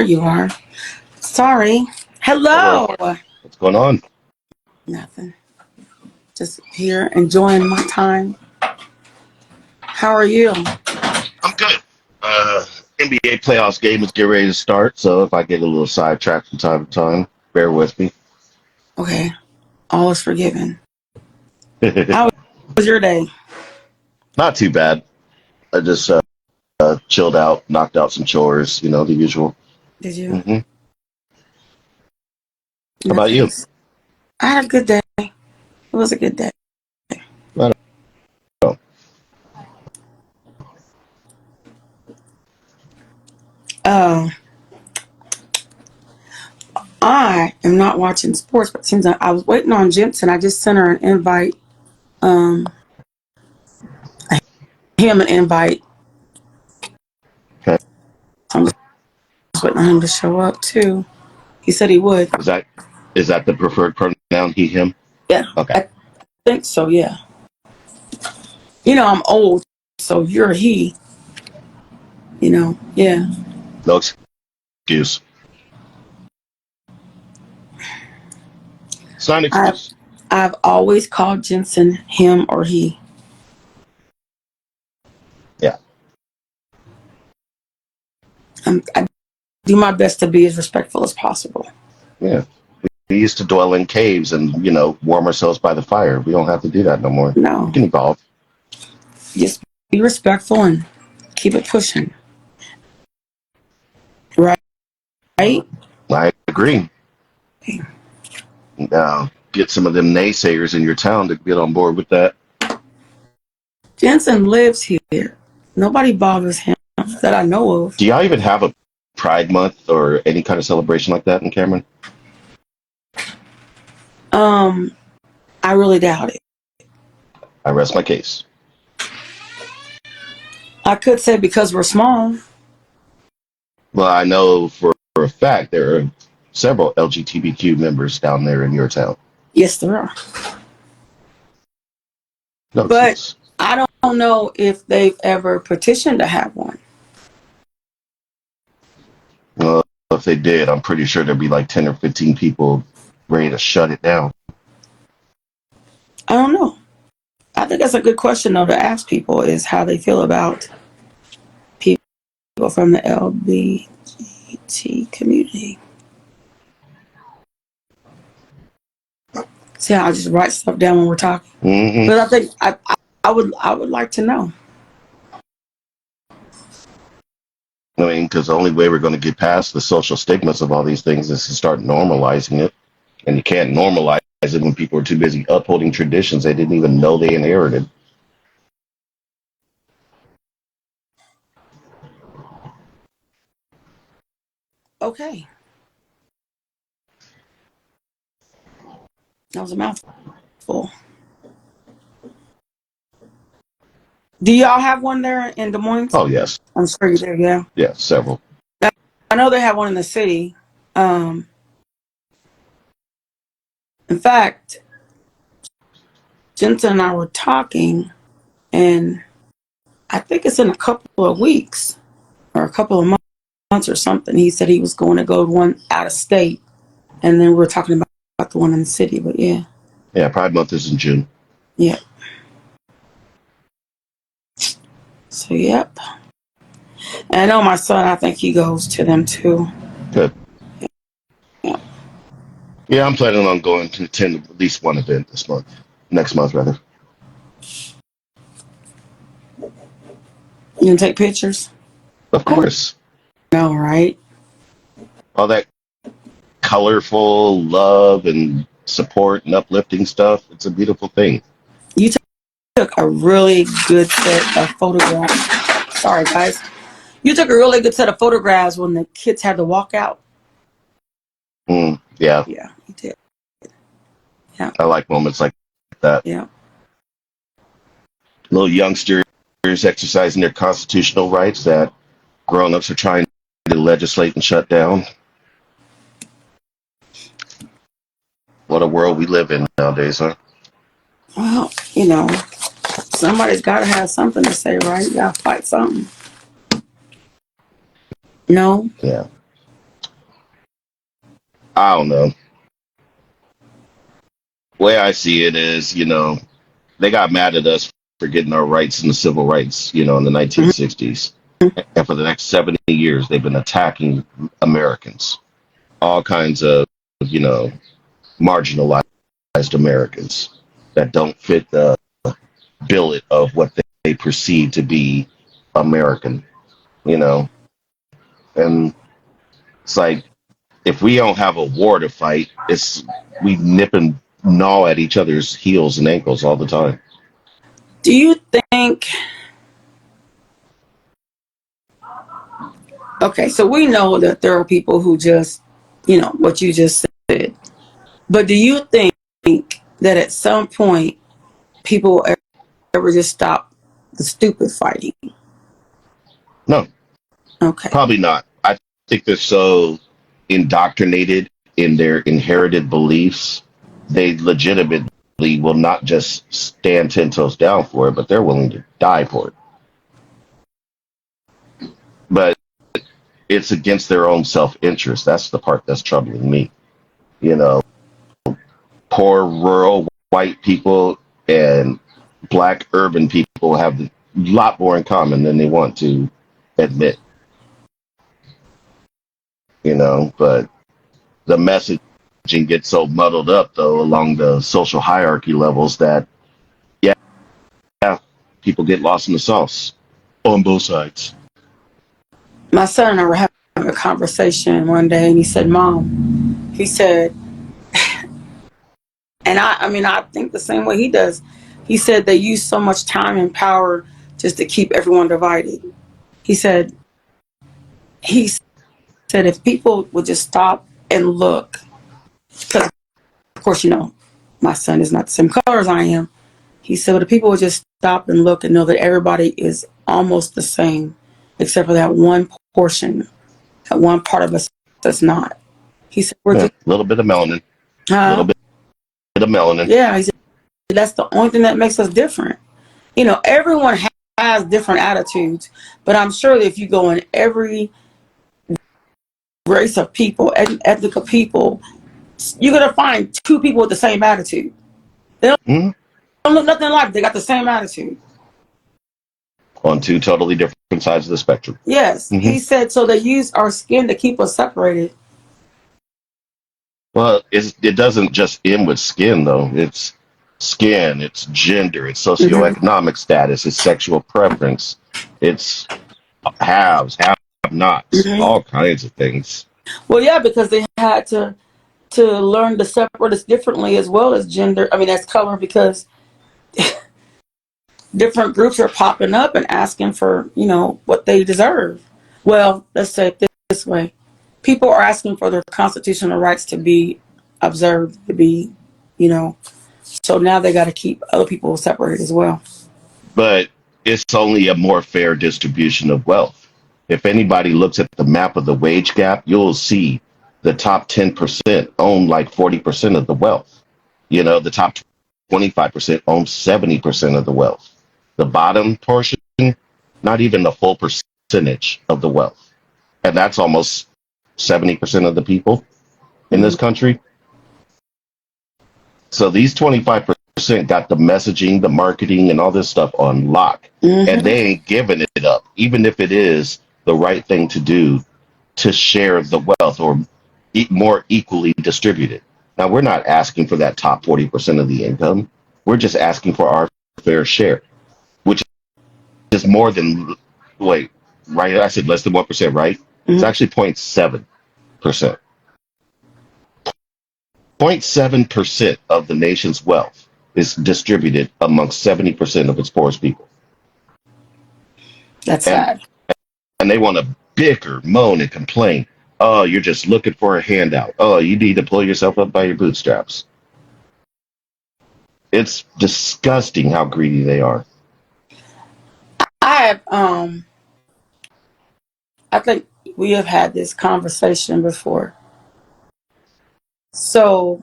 you are. Sorry. Hello. Hello. What's going on? Nothing. Just here enjoying my time. How are you? I'm good. NBA playoffs game is getting ready to start, so if I get a little sidetracked from time to time, bear with me. Okay. All is forgiven. How was your day? Not too bad. I just chilled out, knocked out some chores, the usual. Did you? How about you? Nice. I had a good day. It was a good day. I don't know. Uh, I am not watching sports, but it seems like I was waiting on Jensen. I just sent her an invite. Um, him an invite. Okay. I'm just waiting on him to show up too. He said he would. Is that the preferred pronoun, he, him? Yeah, Okay. I think so. Yeah. I'm old, so you're he. Yeah. No excuse. It's not an I've excuse. I've always called Jensen him or he. Yeah. I do my best to be as respectful as possible. Yeah. We used to dwell in caves and, warm ourselves by the fire. We don't have to do that no more. We No, can evolve. just be respectful and keep it pushing. Right? Right? I agree. Get some of them naysayers in your town to get on board with that. Jensen lives here. Nobody bothers him that I know of. Do y'all even have a Pride Month or any kind of celebration like that in Cameron? I really doubt it. I rest my case. I could say because we're small. Well, I know for a fact there are several LGBTQ members down there in your town. Yes, there are. No But excuse. I don't know if they've ever petitioned to have one. Well, if they did, I'm pretty sure there'd be like 10 or 15 people ready to shut it down. I don't know. I think that's a good question, though, to ask people is how they feel about people from the LGBT community. See how I just write stuff down when we're talking. Mm-hmm. But I think I would like to know. I mean, because the only way we're going to get past the social stigmas of all these things is to start normalizing it. And you can't normalize it when people are too busy upholding traditions they didn't even know they inherited. Okay. That was a mouthful. Do y'all have one there in Des Moines? Oh, yes. I'm sure you do, yeah. Yeah, several. I know they have one in the city. In fact, Jensen and I were talking, and I think it's in a couple of weeks or a couple of months or something. He said he was going to go to one out of state, and then we were talking about the one in the city. But yeah, Yeah, Pride Month is in June. yeah. So yep. And I know my son. I think he goes to them too. Good. Yeah. Yeah, I'm planning on going to attend at least one event next month rather. You can take pictures. Of I course. know, right? All that colorful love and support and uplifting stuff. It's a beautiful thing. You took a really good set of photographs. Sorry, guys. You took a really good set of photographs when the kids had to walk out. Yeah, Yeah, you did. Yeah, I like moments like that. yeah. Little youngsters exercising their constitutional rights that grown-ups are trying to legislate and shut down. What a world we live in nowadays, huh? Well, somebody's got to have something to say, right? You got to fight something. No? Yeah. I don't know. The way I see it is, they got mad at us for getting our rights in the civil rights, in the Mhm. 1960s. And for the next 70 years, they've been attacking Americans, all kinds of, you know, marginalized Americans that don't fit the billet of what they perceive to be American, you know. And it's like, if we don't have a war to fight, we nip and gnaw at each other's heels and ankles all the time. Do you think, okay, so we know that there are people who just, what you just said, but do you think that at some point people will ever just stop the stupid fighting? No, Okay. probably not. I think they're so indoctrinated in their inherited beliefs, they legitimately will not just stand 10 toes down for it, but they're willing to die for it. But it's against their own self interest. That's the part that's troubling me. You know, poor rural white people and black urban people have a lot more in common than they want to admit, but the messaging gets so muddled up though along the social hierarchy levels that yeah, people get lost in the sauce on both sides. My son and I were having a conversation one day, and he said, "Mom," he said, and I mean, I think the same way he does. He said they use so much time and power just to keep everyone divided. He said, he said if people would just stop and look, because of course, my son is not the same color as I am. He said, well, the people would just stop and look and know that everybody is almost the same, except for that one portion, that one part of us that's not. He said, we're Yeah, just, a little bit of melanin, a little huh? bit of melanin. Yeah, he said, that's the only thing that makes us different. Everyone has different attitudes, but I'm sure that if you go in every race of people, ethnic of people, you're going to find two people with the same attitude. They Mm-hmm. don't look nothing alike. They got the same attitude. On two totally different sides of the spectrum. Yes, Mm-hmm. he said, so they use our skin to keep us separated. Well, it doesn't just end with skin, though. It's skin, it's gender, it's Mm-hmm. socioeconomic status, it's sexual preference, it's haves, have-nots, Mm-hmm. all kinds of things. Well, yeah, because they had to learn to separate us differently as well as gender. I mean, as color, because different groups are popping up and asking for what they deserve. Well, let's say it this way: people are asking for their constitutional rights to be observed, to be, you know. So now they got to keep other people separated as well. But it's only a more fair distribution of wealth. If anybody looks at the map of the wage gap, you'll see the top 10% own like 40% of the wealth. The top 25% own 70% of the wealth. The bottom portion, not even the full percentage of the wealth. And that's almost 70% of the people in Mm-hmm. this country. So these 25% got the messaging, the marketing, and all this stuff on lock. And Mm-hmm. they ain't giving it up, even if it is the right thing to do to share the wealth or more equally distributed. Now, we're not asking for that top 40% of the income. We're just asking for our fair share, which is more than, wait, right? I said less than 1%, right? It's Mm-hmm. actually 0.7%. 0.7% of the nation's wealth is distributed amongst 70% of its poorest people. That's And sad. and they want to bicker, moan, and complain. Oh, you're just looking for a handout. Oh, you need to pull yourself up by your bootstraps. It's disgusting how greedy they are. I have I think we have had this conversation before. So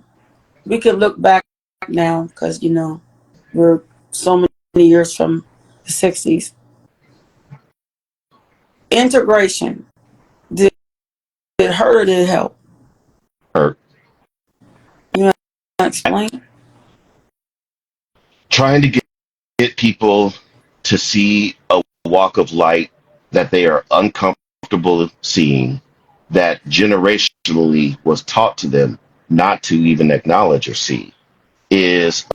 we could look back now because we're so many years from the 60s. Integration, did it hurt or did it help? Hurt. explain? Trying to get people to see a walk of light that they are uncomfortable seeing, that generationally was taught to them not to even acknowledge or see, is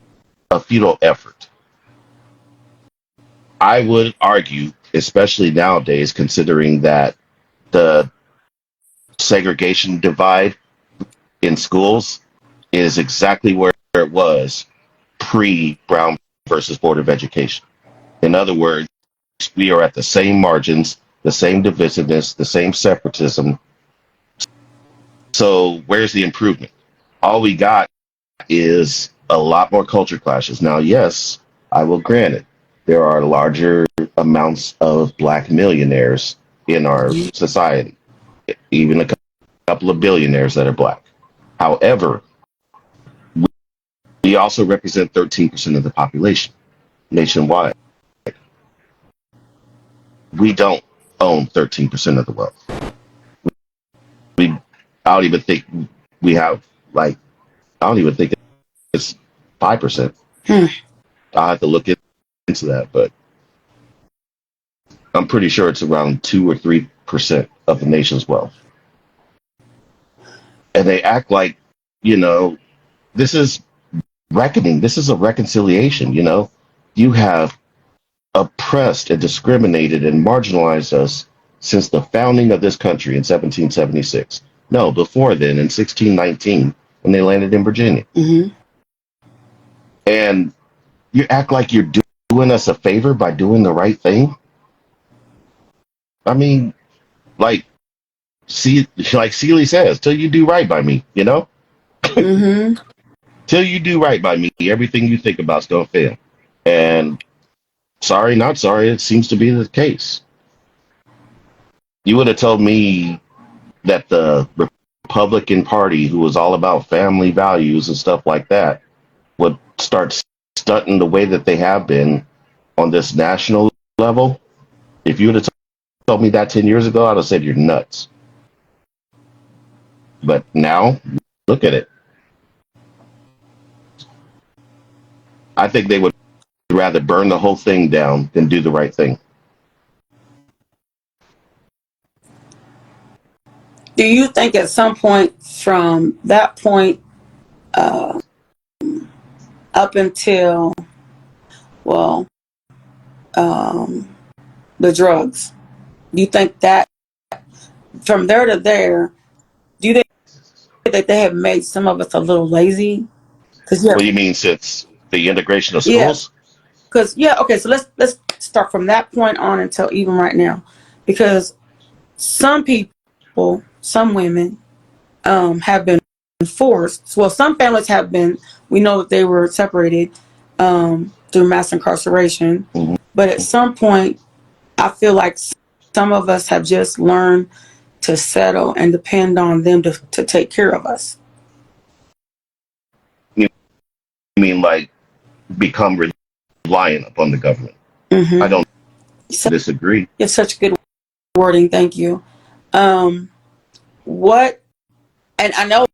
a futile effort. I would argue, especially nowadays, considering that the segregation divide in schools is exactly where it was pre Brown versus Board of Education. In other words, we are at the same margins, the same divisiveness, the same separatism. So where's the improvement? All we got is a lot more culture clashes. Now, yes, I will grant it. There are larger amounts of black millionaires in our society, even a couple of billionaires that are black. However, we also represent 13% of the population nationwide. We don't own 13% of the wealth. We, I don't even think we have, like, I don't even think it's 5%. I'll have to look into that, but I'm pretty sure it's around 2 or 3% of the nation's wealth. And they act like, you know, this is reckoning. This is a reconciliation. You have oppressed and discriminated and marginalized us since the founding of this country in 1776. No, before then, in 1619, when they landed in Virginia. Mm-hmm. And you act like you're doing us a favor by doing the right thing. I mean, like, like Seeley says, till you do right by me, Mm-hmm. till you do right by me, everything you think about's gonna fail. And sorry, not sorry, it seems to be the case. You would have told me that the Republican Party, who was all about family values and stuff like that, would start stunting the way that they have been on this national level. If you would have told me that 10 years ago, I'd have said you're nuts. But now, look at it. I think they would rather burn the whole thing down than do the right thing. Do you think at some point from that point up until, well, the drugs, do you think that from there to there, do you think that they have made some of us a little lazy? Because What do you mean since the integration of yeah, schools? because okay. So let's start from that point on until even right now, because some people, some women, have been forced. Well, some families have been. We know that they were separated through mass incarceration, Mm-hmm. but at some point, I feel like some of us have just learned to settle and depend on them to take care of us. You mean like become reliant upon the government? I Mm-hmm. don't disagree. It's such good wording. Thank you. What, and I know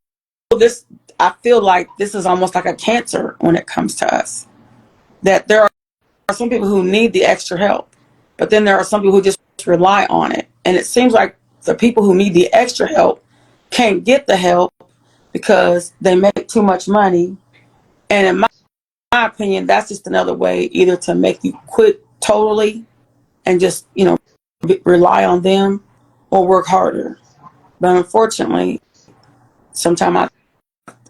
this, I feel like this is almost like a cancer when it comes to us. That there are some people who need the extra help, but then there are some people who just rely on it. And it seems like the people who need the extra help can't get the help because they make too much money. And in my opinion, that's just another way either to make you quit totally and just, rely on them or work harder. But unfortunately, sometimes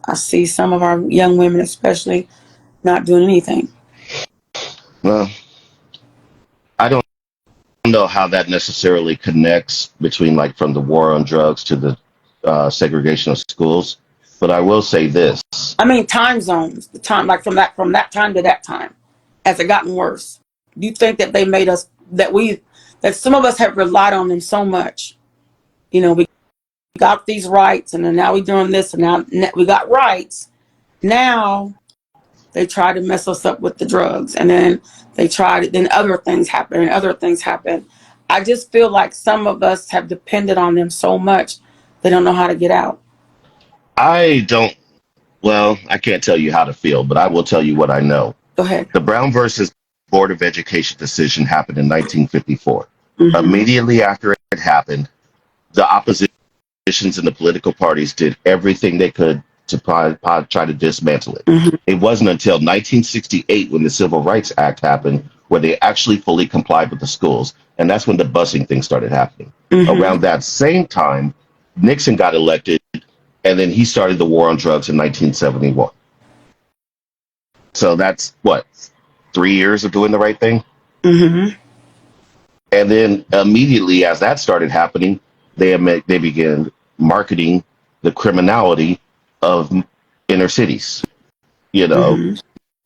I see some of our young women, especially, not doing anything. Well, I don't know how that necessarily connects between like from the war on drugs to the segregation of schools, but I will say this. I mean, time zones, the time, like from that time to that time, has it gotten worse? Do you think that they made us that some of us have relied on them so much? We got these rights, and then now we're doing this, and now we got rights. Now they try to mess us up with the drugs, and then then other things happen, and other things happen. I just feel like some of us have depended on them so much they don't know how to get out. I don't Well, I can't tell you how to feel, but I will tell you what I know. Go ahead. The Brown versus Board of Education decision happened in 1954. Mm-hmm. Immediately after it happened, the oppositions in the political parties did everything they could to try to dismantle it. Mm-hmm. It wasn't until 1968 when the Civil Rights Act happened where they actually fully complied with the schools. And that's when the busing thing started happening. Mm-hmm. Around that same time, Nixon got elected, and then he started the war on drugs in 1971. So that's what, 3 years of doing the right thing? Mm-hmm. And then immediately as that started happening, they began marketing the criminality of inner cities. You know, Mm-hmm.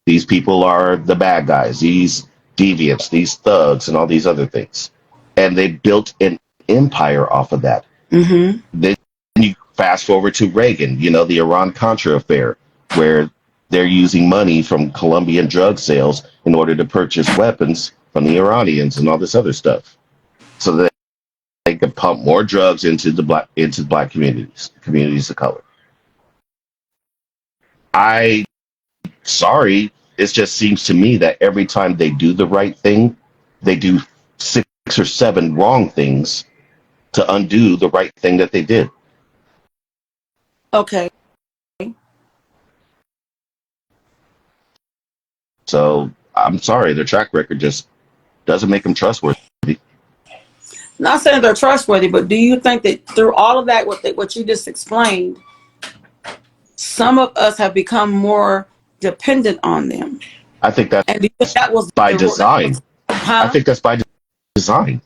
these people are the bad guys, these deviants, these thugs, and all these other things. And they built an empire off of that. Mm-hmm. Then you fast forward to Reagan, the Iran Contra affair, where they're using money from Colombian drug sales in order to purchase weapons from the Iranians and all this other stuff, so that they could pump more drugs into black communities of color. I sorry, it just seems to me that every time they do the right thing, they do 6 or 7 wrong things to undo the right thing that they did. Okay. So I'm sorry, their track record just doesn't make them trustworthy. Not saying they're trustworthy, but do you think that through all of that, what you just explained, some of us have become more dependent on them? I think that's And do you think that was by that was, design. I huh? think that's by design.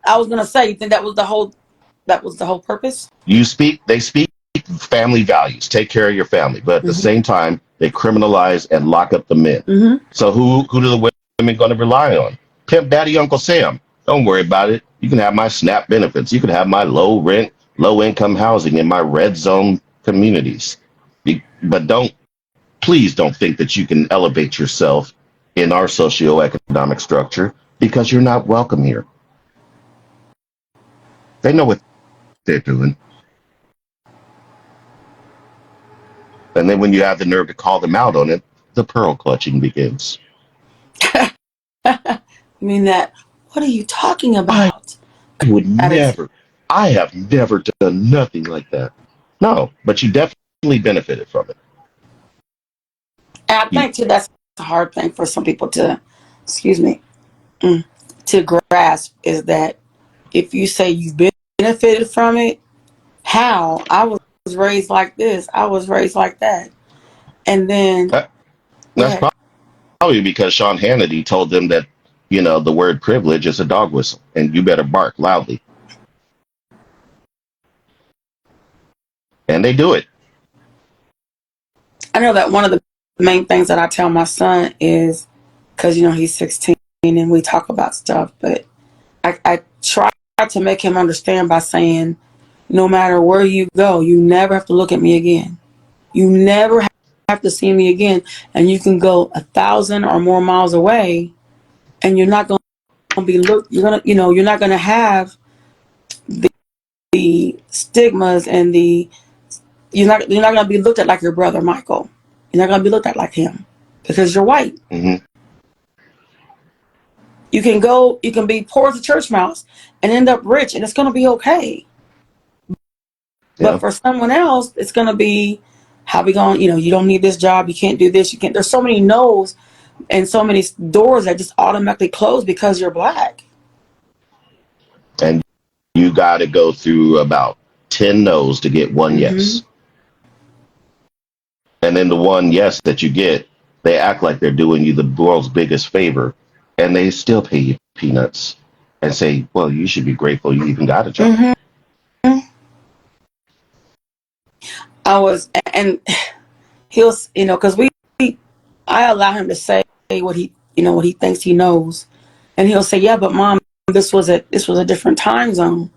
I was gonna say, you think that was the whole purpose? They speak family values, take care of your family, but at the Mm-hmm. same time, they criminalize and lock up the men. Mm-hmm. So who do the women going to rely on? Pimp Daddy Uncle Sam. Don't worry about it. You can have my SNAP benefits. You can have my low rent, low income housing in my red zone communities. But please don't think that you can elevate yourself in our socioeconomic structure because you're not welcome here. They know what they're doing. And then when you have the nerve to call them out on it, the pearl clutching begins. I mean that. What are you talking I about? would That is, never, I have never done nothing like that. No, but you definitely benefited from it. and I You, think too that's a hard thing for some people to, excuse me, mm, to grasp is that if you say you've benefited from it, how? I was raised like this. I was raised like that, and then that, go that's ahead. probably because Sean Hannity told them that, the word privilege is a dog whistle and you better bark loudly. And they do it. I know that one of the main things that I tell my son is because he's 16 and we talk about stuff, but I try to make him understand by saying, no matter where you go, you never have to look at me again. You never have to see me again, and you can go 1,000 or more miles away, and you're not going to be looked. You're not going to have the stigmas and you're not going to be looked at like your brother Michael. You're not going to be looked at like him because you're white. Hmm. You can be poor as a church mouse and end up rich, and it's going to be okay. But Yeah. for someone else, it's going to be how we going. You don't need this job. You can't do this. You can't. There's so many no's and so many doors that just automatically close because you're black. And you got to go through about 10 no's to get one Mm-hmm. yes. And then the one yes that you get, they act like they're doing you the world's biggest favor, and they still pay you peanuts and say, well, you should be grateful you even got a job. Mm-hmm. And he'll, because I allow him to say what he thinks he knows, and he'll say, yeah, but mom, this was a different time zone,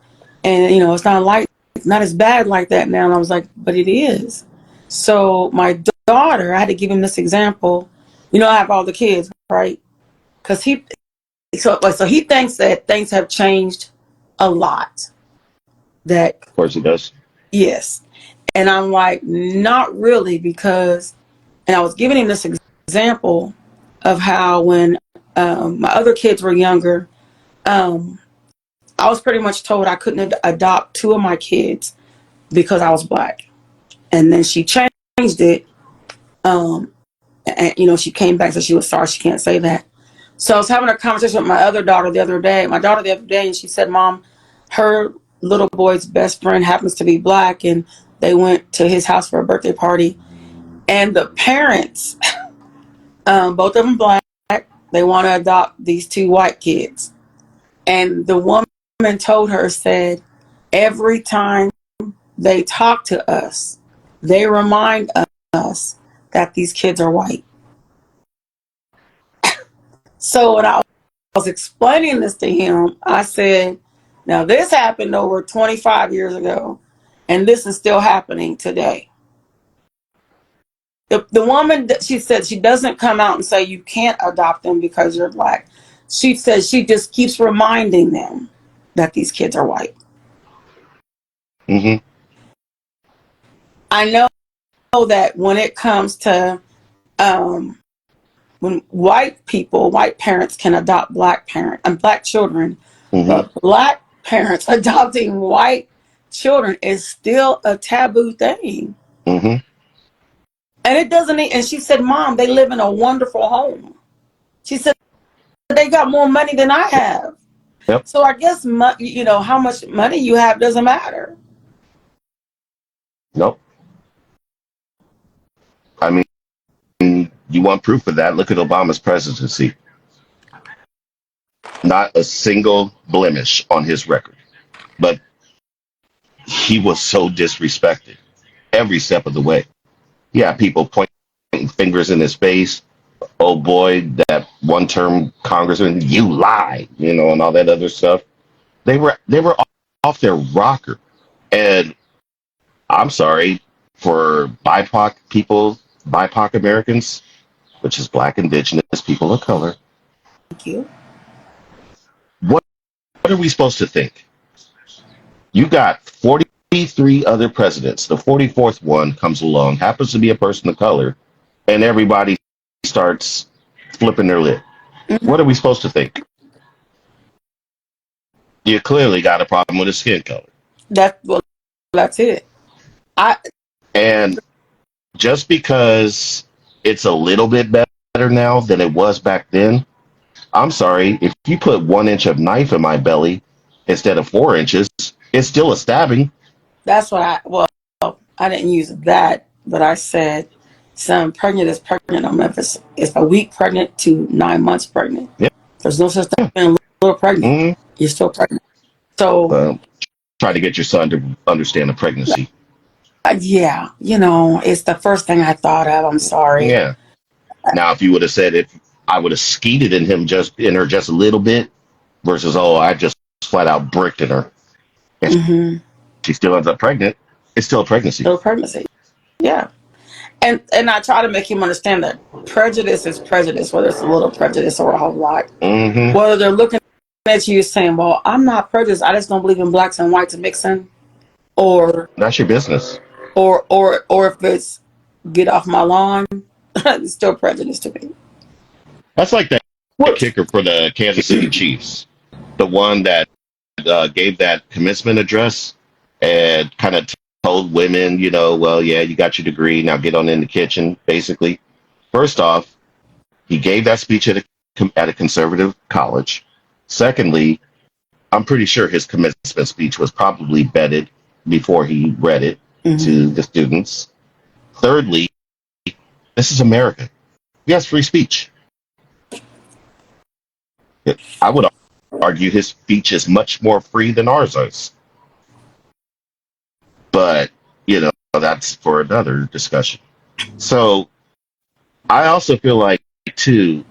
and it's not as bad like that now. And I was like, but it is. So my daughter, I had to give him this example. I have all the kids, right? Because he thinks that things have changed a lot. That Of course it does. yes, And I'm like, not really, because, and I was giving him this example of how when my other kids were younger, I was pretty much told I couldn't adopt two of my kids because I was black. And then she changed it. And, she came back, so she was sorry she can't say that. So I was having a conversation with my daughter the other day, and she said, Mom, her little boy's best friend happens to be black, and they went to his house for a birthday party. And the parents, both of them black, they want to adopt these two white kids. And the woman told her, said, every time they talk to us, they remind us that these kids are white. So when I was explaining this to him, I said, now this happened over 25 years ago, and this is still happening today. The woman, she said she doesn't come out and say you can't adopt them because you're black. She says she just keeps reminding them that these kids are white. Mm-hmm. I know that when it comes to when white parents can adopt black children, Mm-hmm. but black parents adopting white children is still a taboo thing. Mm-hmm. And it doesn't, and she said, Mom, they live in a wonderful home. She said, they got more money than I have. Yep. So I guess, how much money you have doesn't matter. Nope. I mean, you want proof of that? Look at Obama's presidency. Not a single blemish on his record. But he was so disrespected every step of the way. Yeah, people pointing fingers in his face. Oh boy, that one-term congressman, you lie, and all that other stuff. They were off their rocker. And I'm sorry for BIPOC people, BIPOC Americans, which is Black, Indigenous, people of color. Thank you. What are we supposed to think? You got 43 other presidents. The 44th one comes along, happens to be a person of color, and everybody starts flipping their lid. Mm-hmm. What are we supposed to think? You clearly got a problem with his skin color. That's it. And just because it's a little bit better now than it was back then, I'm sorry, if you put 1 inch of knife in my belly instead of 4 inches, it's still a stabbing. That's what I didn't use that, but I said, son, pregnant is pregnant. I'm it's a week pregnant to 9 months pregnant. Yeah. There's no such thing being a little pregnant. Mm-hmm. You're still pregnant. So try to get your son to understand the pregnancy. Yeah, it's the first thing I thought of. I'm sorry. Yeah. Now, if you would have said if I would have skeeted in her just a little bit, versus I just flat out bricked in her, and she still ends up pregnant, it's still a pregnancy. Still a pregnancy. Yeah. And I try to make him understand that prejudice is prejudice, whether it's a little prejudice or a whole lot. Mm-hmm. Whether they're looking at you saying, well, I'm not prejudiced, I just don't believe in blacks and whites mixing, or that's your business. Or if it's get off my lawn, it's still prejudice to me. That's like that kicker for the Kansas City Chiefs, the one that gave that commencement address and kind of told women, well, yeah, you got your degree, now get on in the kitchen, basically. First off, he gave that speech at a conservative college. Secondly, I'm pretty sure his commencement speech was probably vetted before he read it to the students. Thirdly, this is America. He has free speech. I would argue his speech is much more free than ours is. But, that's for another discussion. So I also feel like, too,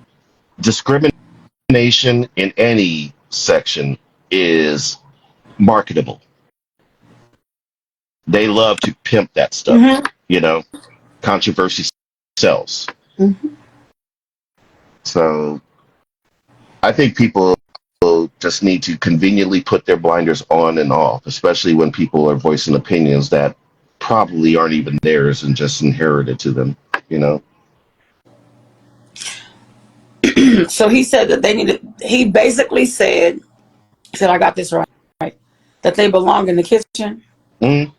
discrimination in any section is marketable. They love to pimp that stuff, controversy sells. So I think people just need to conveniently put their blinders on and off, especially when people are voicing opinions that probably aren't even theirs and just inherited to them, you know. So he said that they needed. He basically said, I got this right, that they belong in the kitchen. Mm.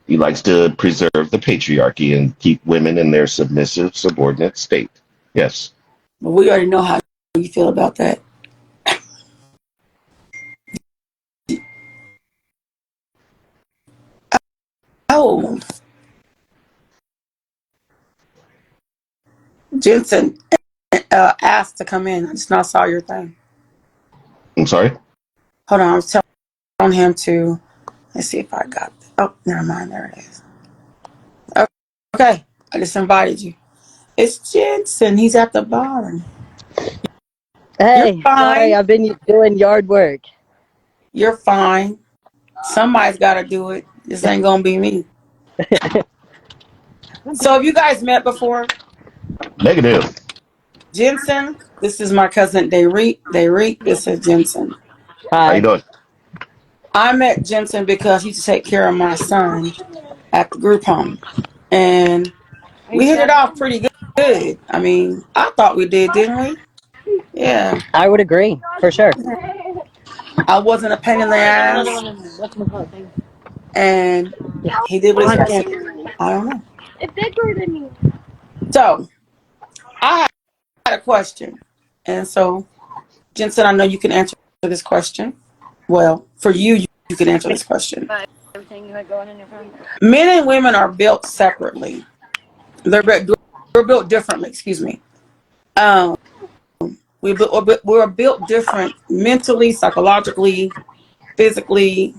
He likes to preserve the patriarchy and keep women in their submissive, subordinate state. Yes. But we already know how you feel about that. Oh, Jensen asked to come in. I just now saw your thing. I'm sorry? Hold on, I was telling him to. Let's see if I got. Oh, never mind. There it is. Okay, I just invited you. It's Jensen. He's at the bottom. You're Hey, sorry, fine. I've been doing yard work. You're fine. Somebody's got to do it. This ain't gonna be me. So, have you guys met before? Negative. Jensen, this is my cousin Darigue. Darigue, this is Jensen. How you Hi. doing? I met Jensen because he used to take care of my son at the group home, and we hit it off pretty good. I mean, I thought we did, didn't we? Yeah. I would agree, for sure. I wasn't a pain in the ass, and he did what he's supposed to do. I don't know. So I had a question, and so Jensen, I know you can answer this question. Well, for you, you can answer this question. Men and women are built separately. We're built differently. Excuse me. Um, we're built different mentally, psychologically, physically,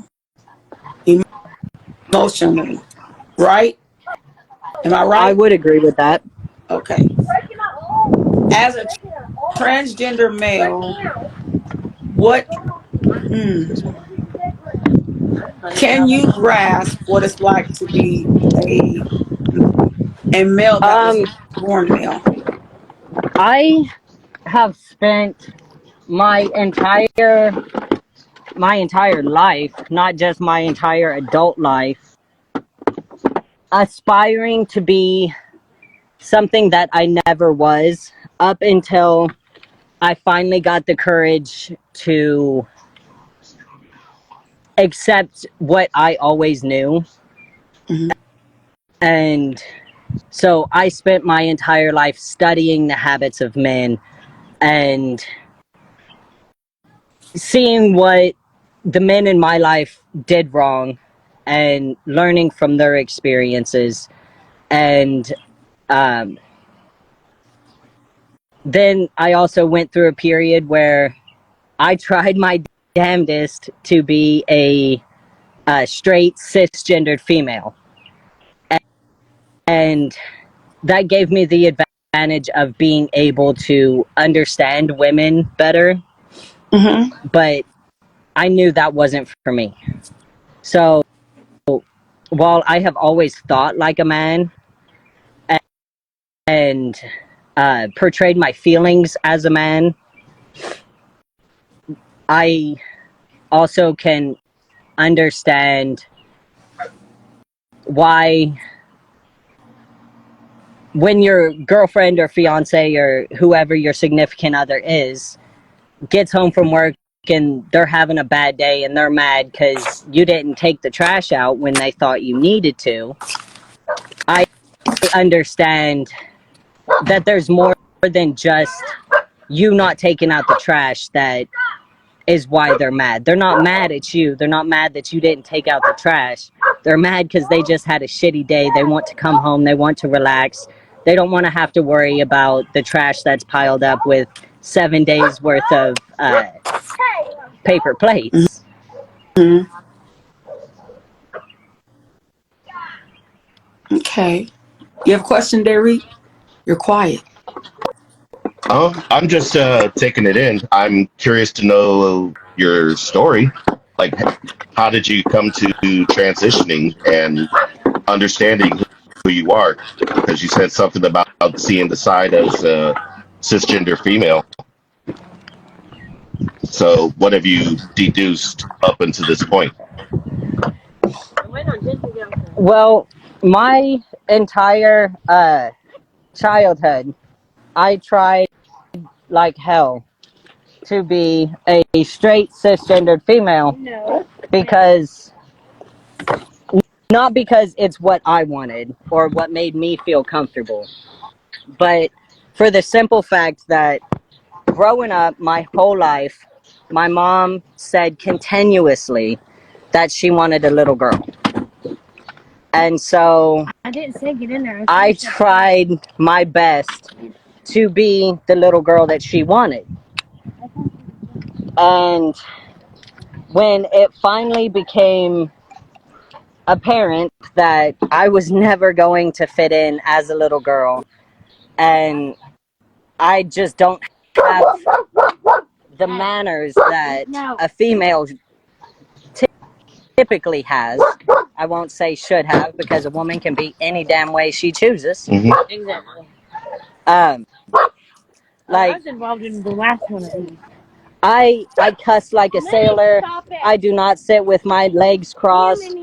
emotionally. Right? Am I I right? would agree with that. Okay. As a transgender male, what can you grasp what it's like to be a male that was Um, born male? I have spent my entire life, not just my entire adult life, aspiring to be something that I never was up until I finally got the courage to accept what I always knew. Mm-hmm. And so I spent my entire life studying the habits of men and seeing what the men in my life did wrong and learning from their experiences. And then I also went through a period where I tried my damnedest to be a straight cisgendered female. And that gave me the advantage of being able to understand women better, Mm-hmm. but I knew that wasn't for me. So while I have always thought like a man and portrayed my feelings as a man, I also can understand why when your girlfriend or fiance or whoever your significant other is gets home from work and they're having a bad day and they're mad because you didn't take the trash out when they thought you needed to. I understand that there's more than just you not taking out the trash that is why they're mad. They're not mad at you. They're not mad that you didn't take out the trash. They're mad because they just had a shitty day. They want to come home. They want to relax. They don't want to have to worry about the trash that's piled up with 7 days worth of paper plates. Mm-hmm. Okay. You have a question, Derry? You're quiet. I'm just taking it in. I'm curious to know your story. Like, how did you come to transitioning and understanding who you are? Because you said something about seeing the side as a cisgender female. So, what have you deduced up until this point? Well, my entire childhood, I tried like hell to be a straight cisgendered female because not because it's what I wanted or what made me feel comfortable, but for the simple fact that growing up my whole life, my mom said continuously that she wanted a little girl. And so I didn't say get in there. I tried my best to be the little girl that she wanted. And when it finally became apparent that I was never going to fit in as a little girl, and I just don't have the manners that a female typically has. I won't say should have, because a woman can be any damn way she chooses. Mm-hmm. Exactly. Um, I like was involved in the last one of these. I cuss like a sailor. I do not sit with my legs crossed.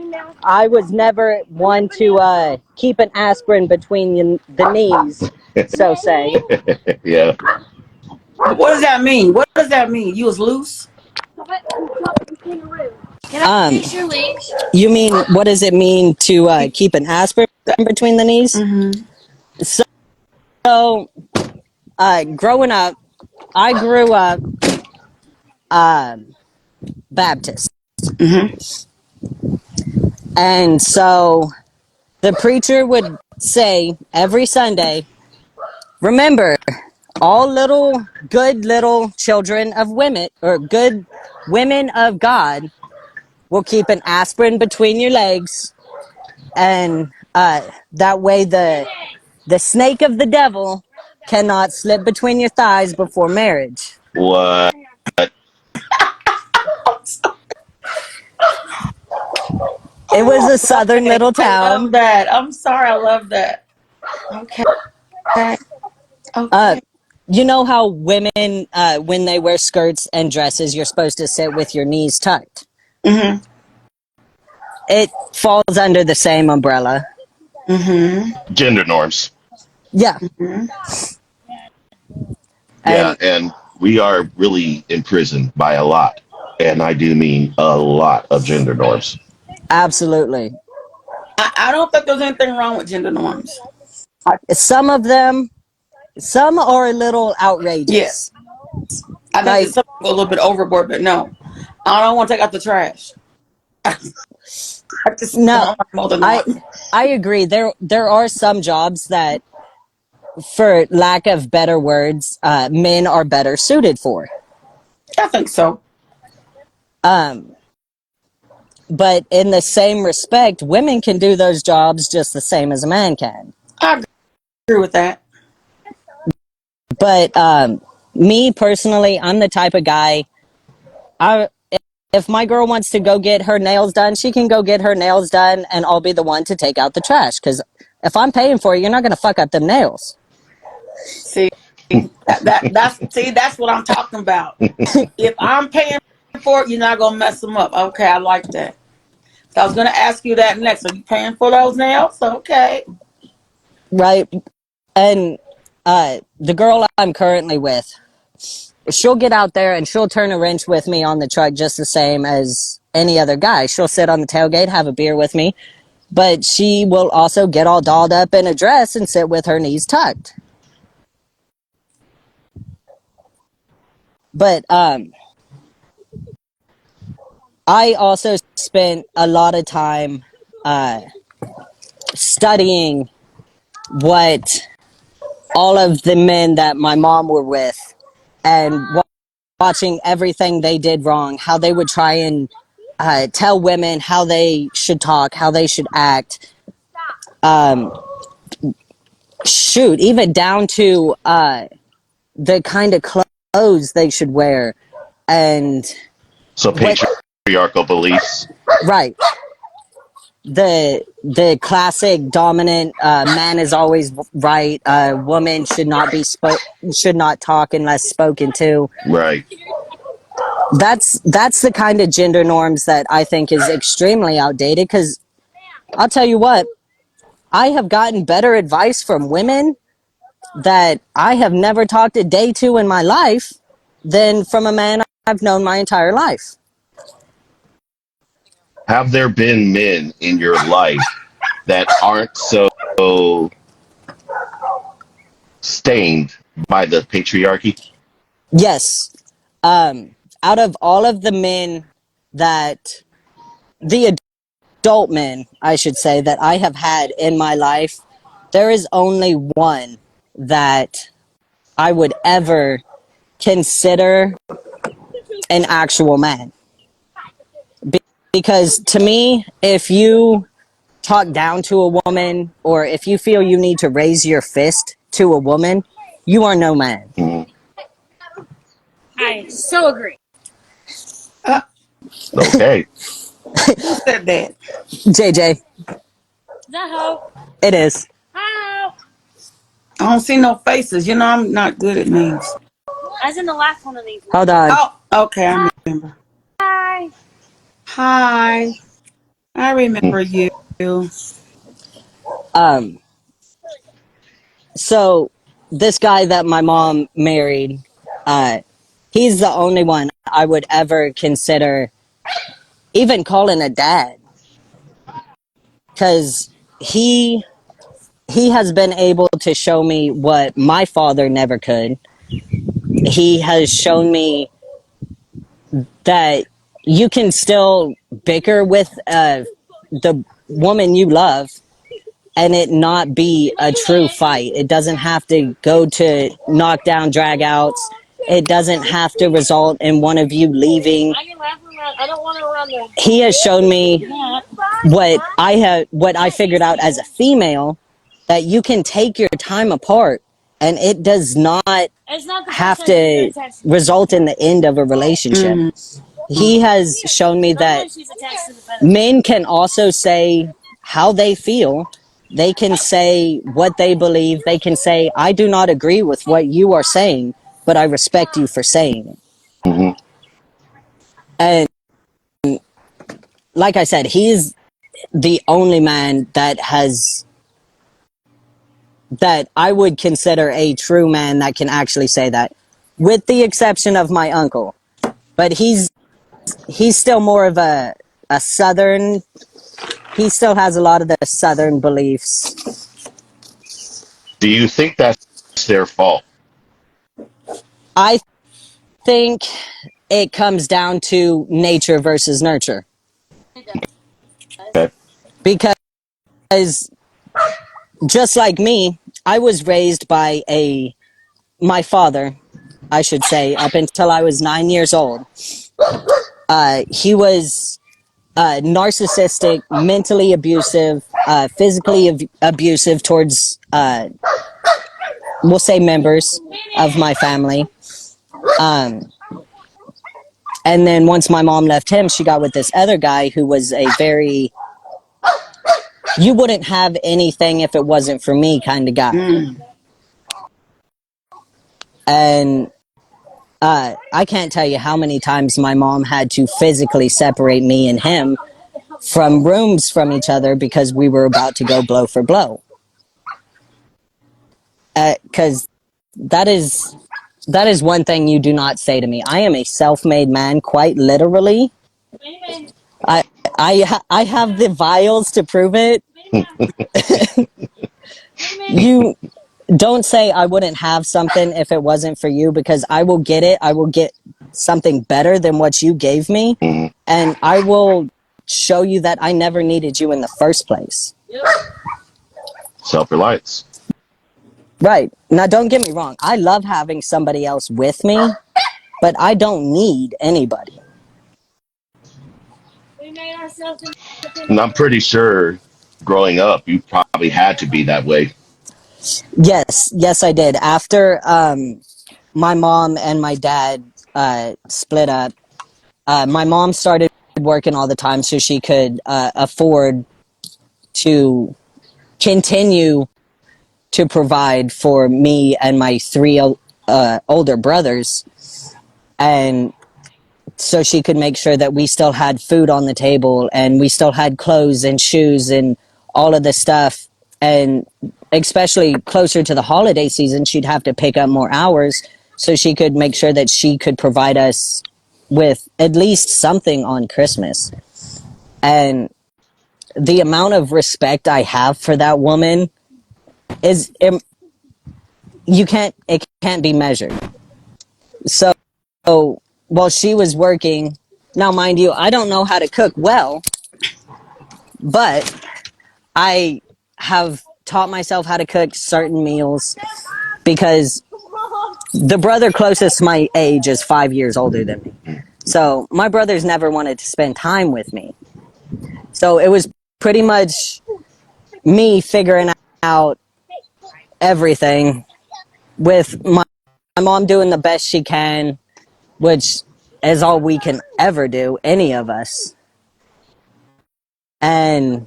I was never one to keep an aspirin between the knees, so say. Yeah. What does that mean? What does that mean? You was loose? Can I fix your legs? You mean, what does it mean to keep an aspirin between the knees? Mm-hmm. So, growing up, I grew up Baptist. Mm-hmm. And so the preacher would say every Sunday, remember, all good little children of women, or good women of God, will keep an aspirin between your legs, and that way the snake of the devil cannot slip between your thighs before marriage. What? It was a southern little I love town. that. I'm sorry. I love that. Okay. Okay. You know how women, when they wear skirts and dresses, you're supposed to sit with your knees tucked? Mm-hmm. It falls under the same umbrella. Mm-hmm. Gender norms. Yeah. Mm-hmm. Yeah, And and we are really imprisoned by a lot. And I do mean a lot of gender norms. absolutely. I don't think there's anything wrong with gender norms. Some of them, some are a little Yes. outrageous. I think Like, it's something go a little bit overboard, but no. I don't want to take out the trash. I just no, don't want more than I one. I agree. There are some jobs that, for lack of better words, men are better suited for. I think so. Um, but in the same respect, women can do those jobs just the same as a man can. I agree with that. But me personally, I'm the type of guy. I If my girl wants to go get her nails done, she can go get her nails done, and I'll be the one to take out the trash. Because if I'm paying for it, you're not going to fuck up them nails. See, that's what I'm talking about. If I'm paying for it, you're not gonna mess them up. Okay, I like that. So I was gonna ask you that next. Are you paying for those nails? Okay. Right? And the girl I'm currently with, she'll get out there and she'll turn a wrench with me on the truck just the same as any other guy. She'll sit on the tailgate, have a beer with me, but she will also get all dolled up in a dress and sit with her knees tucked. But I also spent a lot of time studying what all of the men that my mom were with, and watching everything they did wrong, how they would try and tell women how they should talk, how they should act. Shoot, even down to the kind of clothes they should wear. And So what, patriarchal beliefs. right. The classic dominant man is always right. Woman should not talk unless spoken to. Right. That's the kind of gender norms that I think is extremely outdated, because I'll tell you what, I have gotten better advice from women that I have never talked a day to in my life than from a man I've known my entire life. Have there been men in your life that aren't so stained by the patriarchy? Yes. Out of all of the men that, the adult men, I should say, that I have had in my life, there is only one that I would ever consider an actual man. Because to me, if you talk down to a woman or if you feel you need to raise your fist to a woman, you are no man. Mm-hmm. I so agree. Uh, Okay. who said that? JJ, Is that how? it is. How? I don't see no faces. You know, I'm not good at names. As in the last one of these. Hold on. Oh, okay, I remember. Hi. Hi, I remember you. Um, so this guy that my mom married, uh, he's the only one I would ever consider even calling a dad. Cause he has been able to show me what my father never could. He has shown me that you can still bicker with the woman you love and it not be a true fight. It doesn't have to go to knockdown dragouts. It doesn't have to result in one of you leaving. I can laugh around. I don't want to run there. He has shown me what I figured out as a female, that you can take your time apart and it does not have to result in the end of a relationship. Mm-hmm. He has shown me that men can also say how they feel. They can say what they believe. They can say, I do not agree with what you are saying, but I respect you for saying it. Mm-hmm. And like I said, he's the only man that I would consider a true man that can actually say that, with the exception of my uncle. But he's still more of a southern. He still has a lot of the southern beliefs. Do you think that's their fault? I think it comes down to nature versus nurture. Okay. Because just like me, I was raised by my father, I should say, up until I was 9 years old. He was narcissistic, mentally abusive, physically abusive towards, we'll say, members of my family. And then once my mom left him, she got with this other guy who was a very, you wouldn't have anything if it wasn't for me kind of guy. Mm. And I can't tell you how many times my mom had to physically separate me and him from rooms from each other because we were about to go blow for blow. Because that is one thing you do not say to me. I am a self-made man, quite literally. I have the vials to prove it. You don't say I wouldn't have something if it wasn't for you, because I will get it. I will get something better than what you gave me. Mm-hmm. And I will show you that I never needed you in the first place. Self-reliance. Right. Now, don't get me wrong. I love having somebody else with me, but I don't need anybody. And I'm pretty sure growing up, you probably had to be that way. Yes, I did. After my mom and my dad split up, my mom started working all the time so she could afford to continue to provide for me and my three older brothers. And so she could make sure that we still had food on the table and we still had clothes and shoes and all of the stuff. And especially closer to the holiday season, she'd have to pick up more hours so she could make sure that she could provide us with at least something on Christmas. And the amount of respect I have for that woman is it can't be measured. So while she was working, now mind you, I don't know how to cook well, but I have taught myself how to cook certain meals because the brother closest to my age is 5 years older than me. So my brothers never wanted to spend time with me. So it was pretty much me figuring out everything with my mom doing the best she can, which is all we can ever do, any of us. And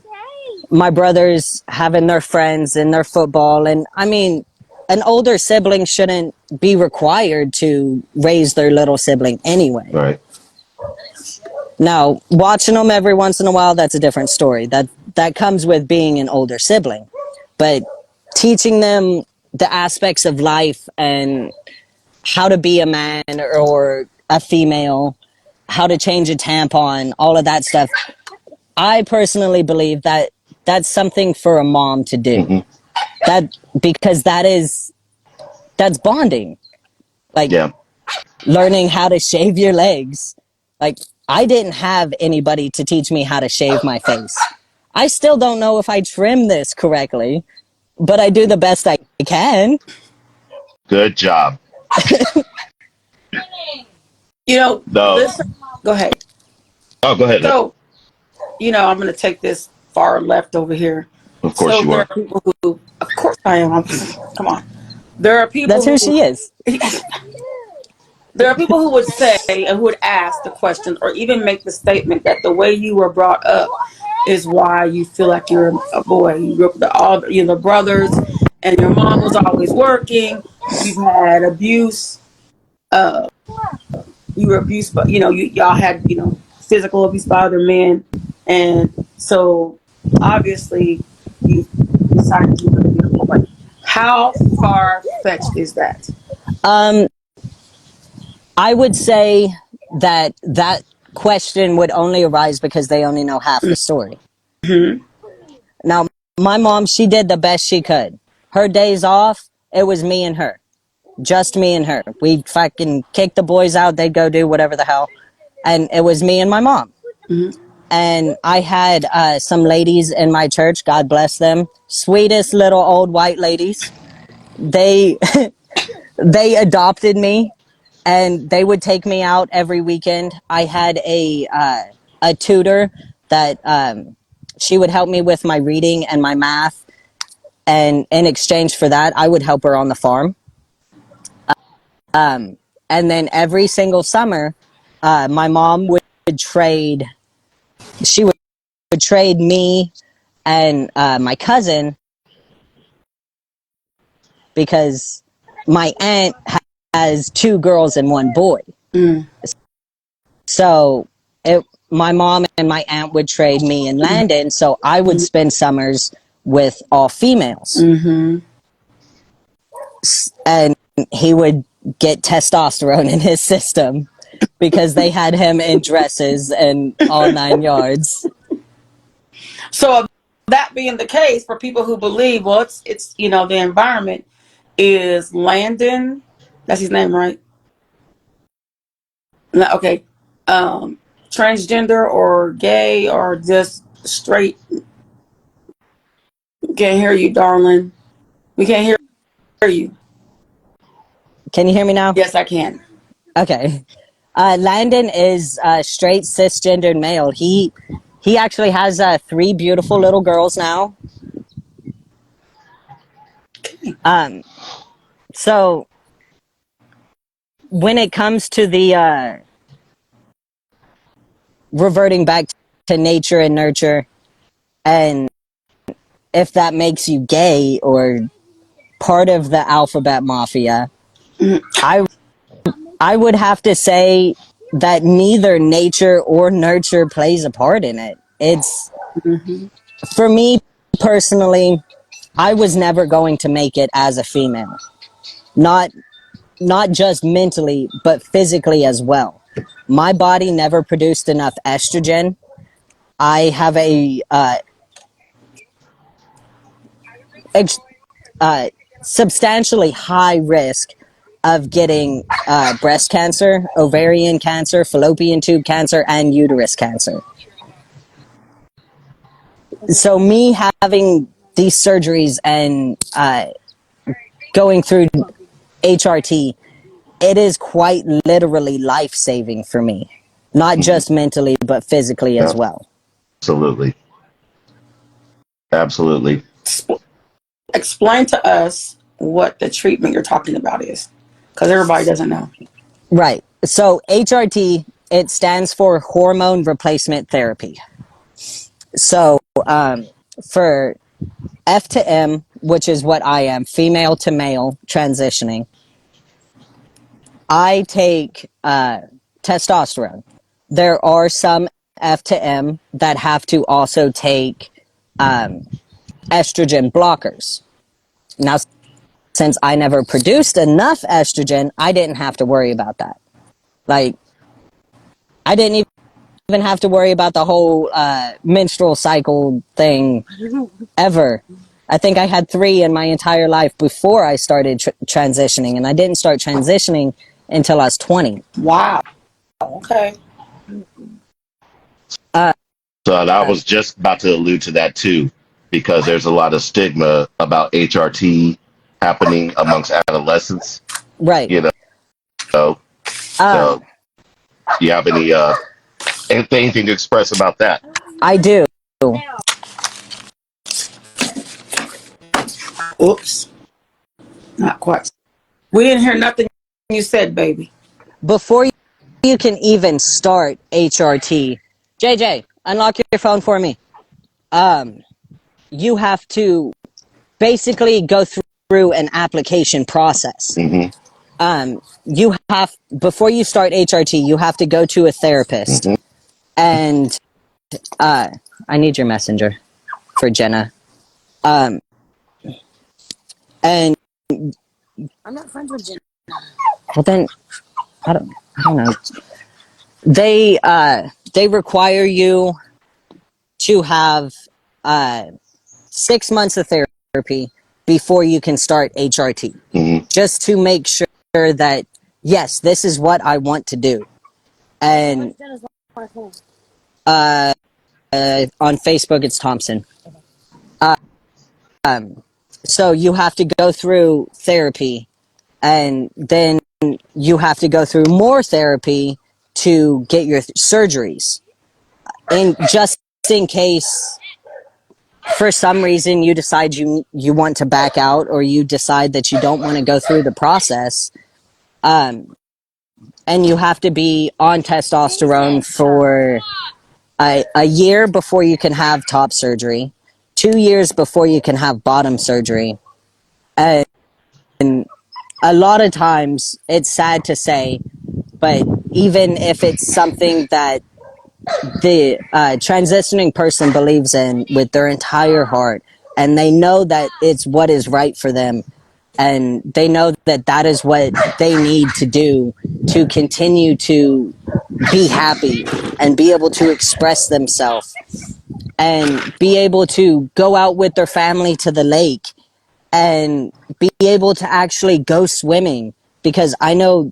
my brothers having their friends and their football. And I mean, an older sibling shouldn't be required to raise their little sibling anyway. Right. Now, watching them every once in a while, that's a different story. That comes with being an older sibling. But teaching them the aspects of life and how to be a man or a female, how to change a tampon, all of that stuff. I personally believe that that's something for a mom to do. Mm-hmm. That because that's bonding. Like Yeah. learning how to shave your legs. Like I didn't have anybody to teach me how to shave my face. I still don't know if I trim this correctly, but I do the best I can. Good job. You know, No. listen, go ahead. Oh, go ahead. So, I'm going to take this far left over here. Of course So you there are. are people who, of course I am. Come on. There are That's people who who, she is. there are people who would say and who would ask the question or even make the statement that the way you were brought up is why you feel like you're a boy. You grew up with the brothers, and your mom was always working. You've had abuse. Uh, you were abused, but y'all had physical abuse by other men, and so obviously you decided you were going to be a boy. How far fetched is that? Um, I would say that question would only arise because they only know half the story. Mm-hmm. Now, my mom, she did the best she could. Her days off, it was me and her. Just me and her. We'd fucking kick the boys out. They'd go do whatever the hell. And it was me and my mom. Mm-hmm. And I had some ladies in my church, God bless them. Sweetest little old white ladies. They they adopted me and they would take me out every weekend. I had a tutor that she would help me with my reading and my math, and in exchange for that, I would help her on the farm. And then every single summer, my mom would trade. She would trade me and my cousin because my aunt has two girls and one boy. Mm-hmm. So my mom and my aunt would trade me and Landon, so I would spend summers with all females. Mm-hmm. And he would get testosterone in his system because they had him in dresses and all 9 yards. So that being the case, for people who believe, well, it's the environment is Landon. That's his name, right? Okay. Transgender or gay or just straight. Can't hear you, darling. We can't hear you. Can you hear me now? Yes, I can. Okay. Landon is a straight cisgendered male. He actually has 3 beautiful little girls now. So when it comes to the reverting back to nature and nurture, and if that makes you gay or part of the alphabet mafia, Mhm. I would have to say that neither nature or nurture plays a part in it. It's, Mm-hmm. for me personally, I was never going to make it as a female. Not not just mentally, but physically as well. My body never produced enough estrogen. I have a ex- uh, substantially high risk of getting breast cancer, ovarian cancer, fallopian tube cancer, and uterus cancer. So me having these surgeries and going through HRT, it is quite literally life-saving for me. Not Mhm. just mentally, but physically as well. Absolutely. Absolutely. Explain to us what the treatment you're talking about is, because everybody doesn't know. Right. So HRT, it stands for hormone replacement therapy. So for F to M, which is what I am, female to male transitioning, I take testosterone. There are some F to M that have to also take estrogen blockers. Now, since I never produced enough estrogen, I didn't have to worry about that. Like, I didn't even have to worry about the whole menstrual cycle thing ever. I think I had 3 in my entire life before I started transitioning, and I didn't start transitioning until I was 20. Wow. Okay. Uh, So I was just about to allude to that too, because there's a lot of stigma about HRT happening amongst adolescents. right. You know, Uh, so you have anything to express about that? I do. Oops. Not quite. We didn't hear nothing you said, baby. Before you can even start HRT, JJ, unlock your phone for me. You have to basically go through an application process. Mm-hmm. You have, before you start HRT, you have to go to a therapist. Mm-hmm. And I need your messenger for Jenna. And I'm not friends with Jen. well, then I don't know. They require you to have 6 months of therapy before you can start HRT, Mm-hmm. just to make sure that yes, this is what I want to do. And on Facebook, it's Thompson. So you have to go through therapy, and then you have to go through more therapy to get your surgeries. And just in case for some reason you decide you want to back out, or you decide that you don't want to go through the process, and you have to be on testosterone for a year before you can have top surgery, 2 years before you can have bottom surgery. And a lot of times, it's sad to say, but even if it's something that the transitioning person believes in with their entire heart, and they know that it's what is right for them, and they know that that is what they need to do to continue to be happy and be able to express themselves and be able to go out with their family to the lake and be able to actually go swimming, because I know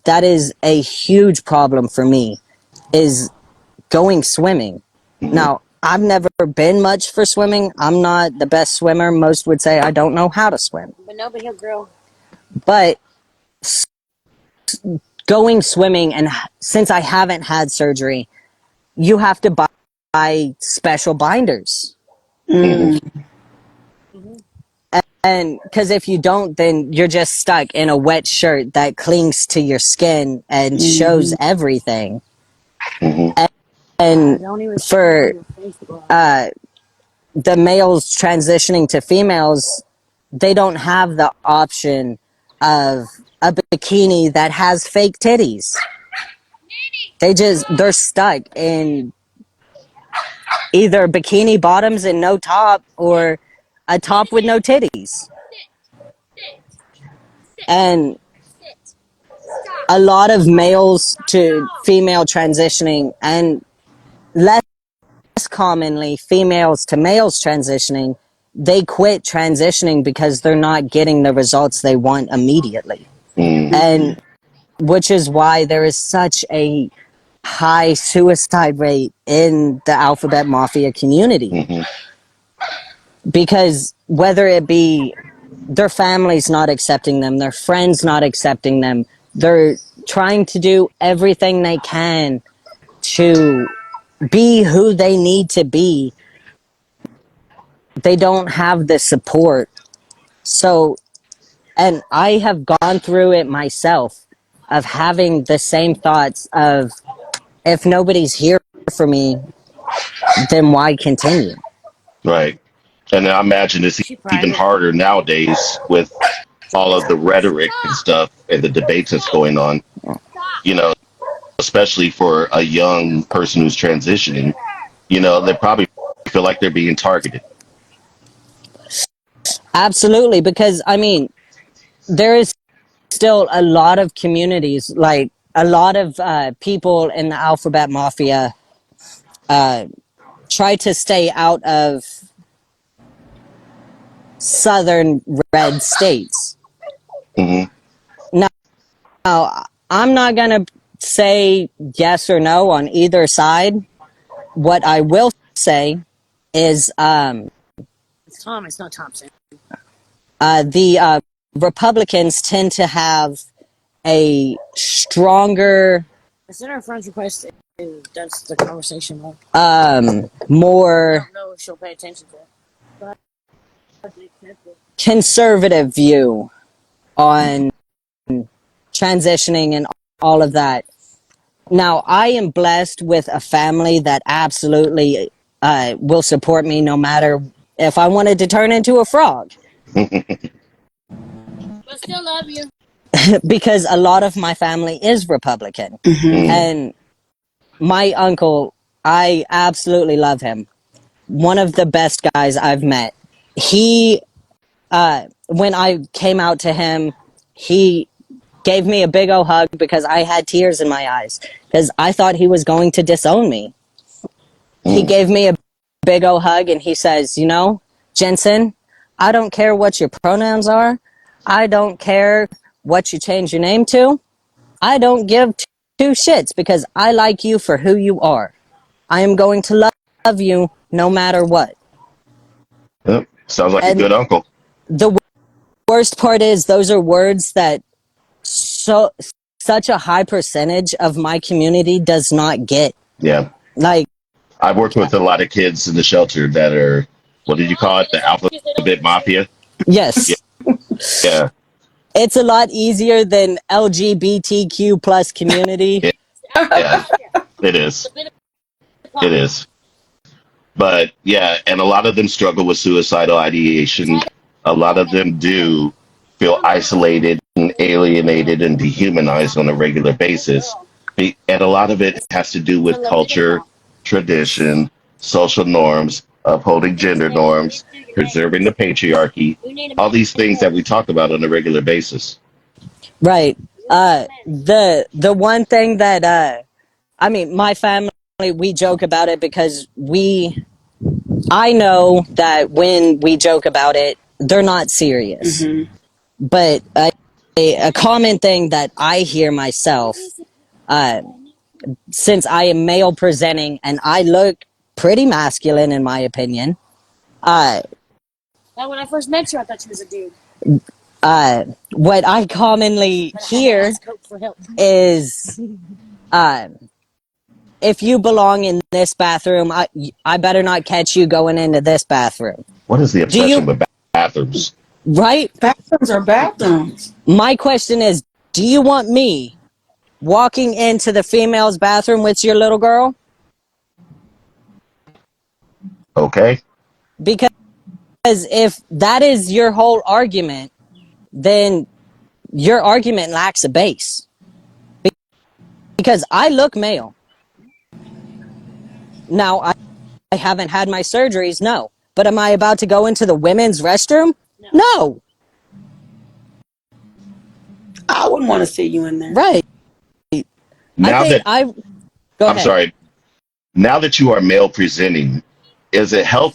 that is a huge problem for me, is going swimming. Mm-hmm. Now, I've never been much for swimming. I'm not the best swimmer. Most would say I don't know how to swim. But no, but he'll grow. But going swimming, and since I haven't had surgery, you have to buy special binders. Mm-hmm. Mm. And because if you don't, then you're just stuck in a wet shirt that clings to your skin and shows Mm-hmm. everything. Mm-hmm. And for the males transitioning to females, they don't have the option of a bikini that has fake titties. they're stuck in either bikini bottoms and no top or a top with no titties. And a lot of males to female transitioning, and less commonly females to males transitioning, they quit transitioning because they're not getting the results they want immediately. And which is why there is such a high suicide rate in the alphabet mafia community. Because whether it be their families not accepting them, their friends not accepting them, they're trying to do everything they can to be who they need to be. They don't have the support. So, and I have gone through it myself of having the same thoughts of, if nobody's here for me, then why continue? Right. And I imagine it's She even private. harder nowadays with all of the rhetoric and stuff and the debates that's going on, you know, especially for a young person who's transitioning, they probably feel like they're being targeted. Absolutely, because I mean, there is still a lot of communities, like a lot of people in the alphabet mafia try to stay out of southern red states. Hmm. Now, I'm not going to say yes or no on either side. What I will say is It's Thomas, not Thompson. the Republicans tend to have a stronger, I sent her a friend's request, and that's the conversation. More. I more don't know if she'll pay attention to it. But conservative view on transitioning and all of that. Now, I am blessed with a family that absolutely will support me no matter if I wanted to turn into a frog. but still love you. Because a lot of my family is Republican. And my uncle, I absolutely love him. One of the best guys I've met. He, when I came out to him, he gave me a big old hug because I had tears in my eyes because I thought he was going to disown me. He gave me a big old hug and he says, Jensen, I don't care what your pronouns are. I don't care what you change your name to. I don't give two shits because I like you for who you are. I am going to love you no matter what. Yep. Sounds like a And good uncle. the worst part is those are words that such a high percentage of my community does not get. Yeah. Like, I've worked with a lot of kids in the shelter that are, what did you call it? The alphabet mafia? Yeah. yes, Yeah. it's a lot easier than LGBTQ plus community. Yeah. It is. It is. But yeah, and a lot of them struggle with suicidal ideation. A lot of them do feel isolated and alienated and dehumanized on a regular basis. And a lot of it has to do with culture, tradition, social norms, upholding gender norms, preserving the patriarchy, all these things that we talk about on a regular basis. Right. The one thing that I mean, my family, we joke about it because I know that when we joke about it, they're not serious. But a common thing that I hear myself, uh, since I am male presenting and I look pretty masculine in my opinion, Now, when I first met you, I thought she was a dude. what I commonly But I had to hear ask Coke for help. is, if you belong in this bathroom, I better not catch you going into this bathroom. What is the Do obsession you, with bathrooms? right? Bathrooms are bathrooms. My question is, do you want me walking into the female's bathroom with your little girl? Okay. Because if that is your whole argument, then your argument lacks a base. because I look male. Now, I haven't had my surgeries, no. But am I about to go into the women's restroom? No. I wouldn't want to see you in there. Right. Now that Go I'm ahead. sorry, now that you are male presenting, does it help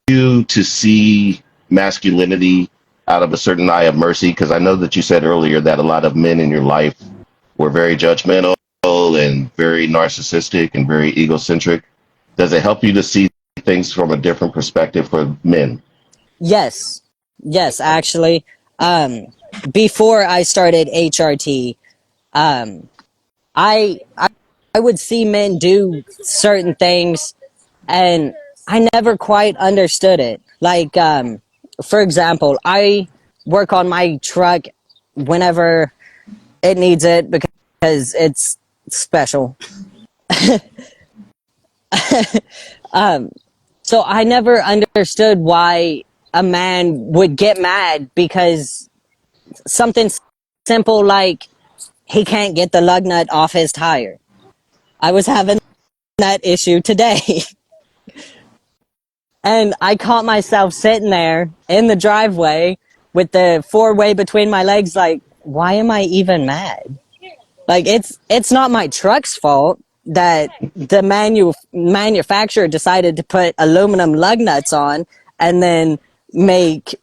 you to see masculinity out of a certain eye of mercy? Because I know that you said earlier that a lot of men in your life were very judgmental and very narcissistic and very egocentric. Does it help you to see things from a different perspective for men? Yes. Yes, actually. Before I started HRT, um, I would see men do certain things and I never quite understood it. Like, for example, I work on my truck whenever it needs it because it's special. So I never understood why a man would get mad because something simple like he can't get the lug nut off his tire. I was having that issue today. And I caught myself sitting there in the driveway with the four-way between my legs like, why am I even mad? Like, it's not my truck's fault that the manufacturer decided to put aluminum lug nuts on and then make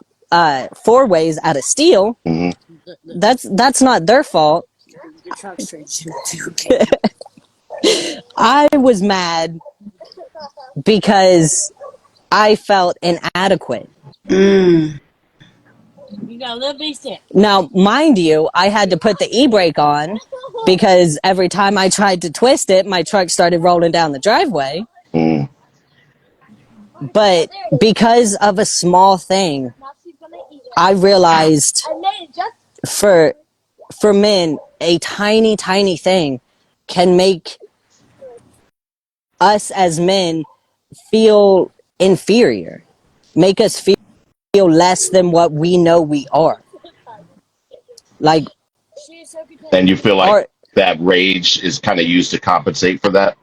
four-ways out of steel. Mm-hmm. That's not their fault. Your truck's transgender too. I was mad because I felt inadequate. Mm. You got a little bit sick. Now, mind you, I had to put the e-brake on because every time I tried to twist it, my truck started rolling down the driveway. Mm. But because of a small thing, I realized for men, a tiny, tiny thing can make us as men feel inferior, make us feel less than what we know we are. Like, And you feel like or that rage is kind of used to compensate for that?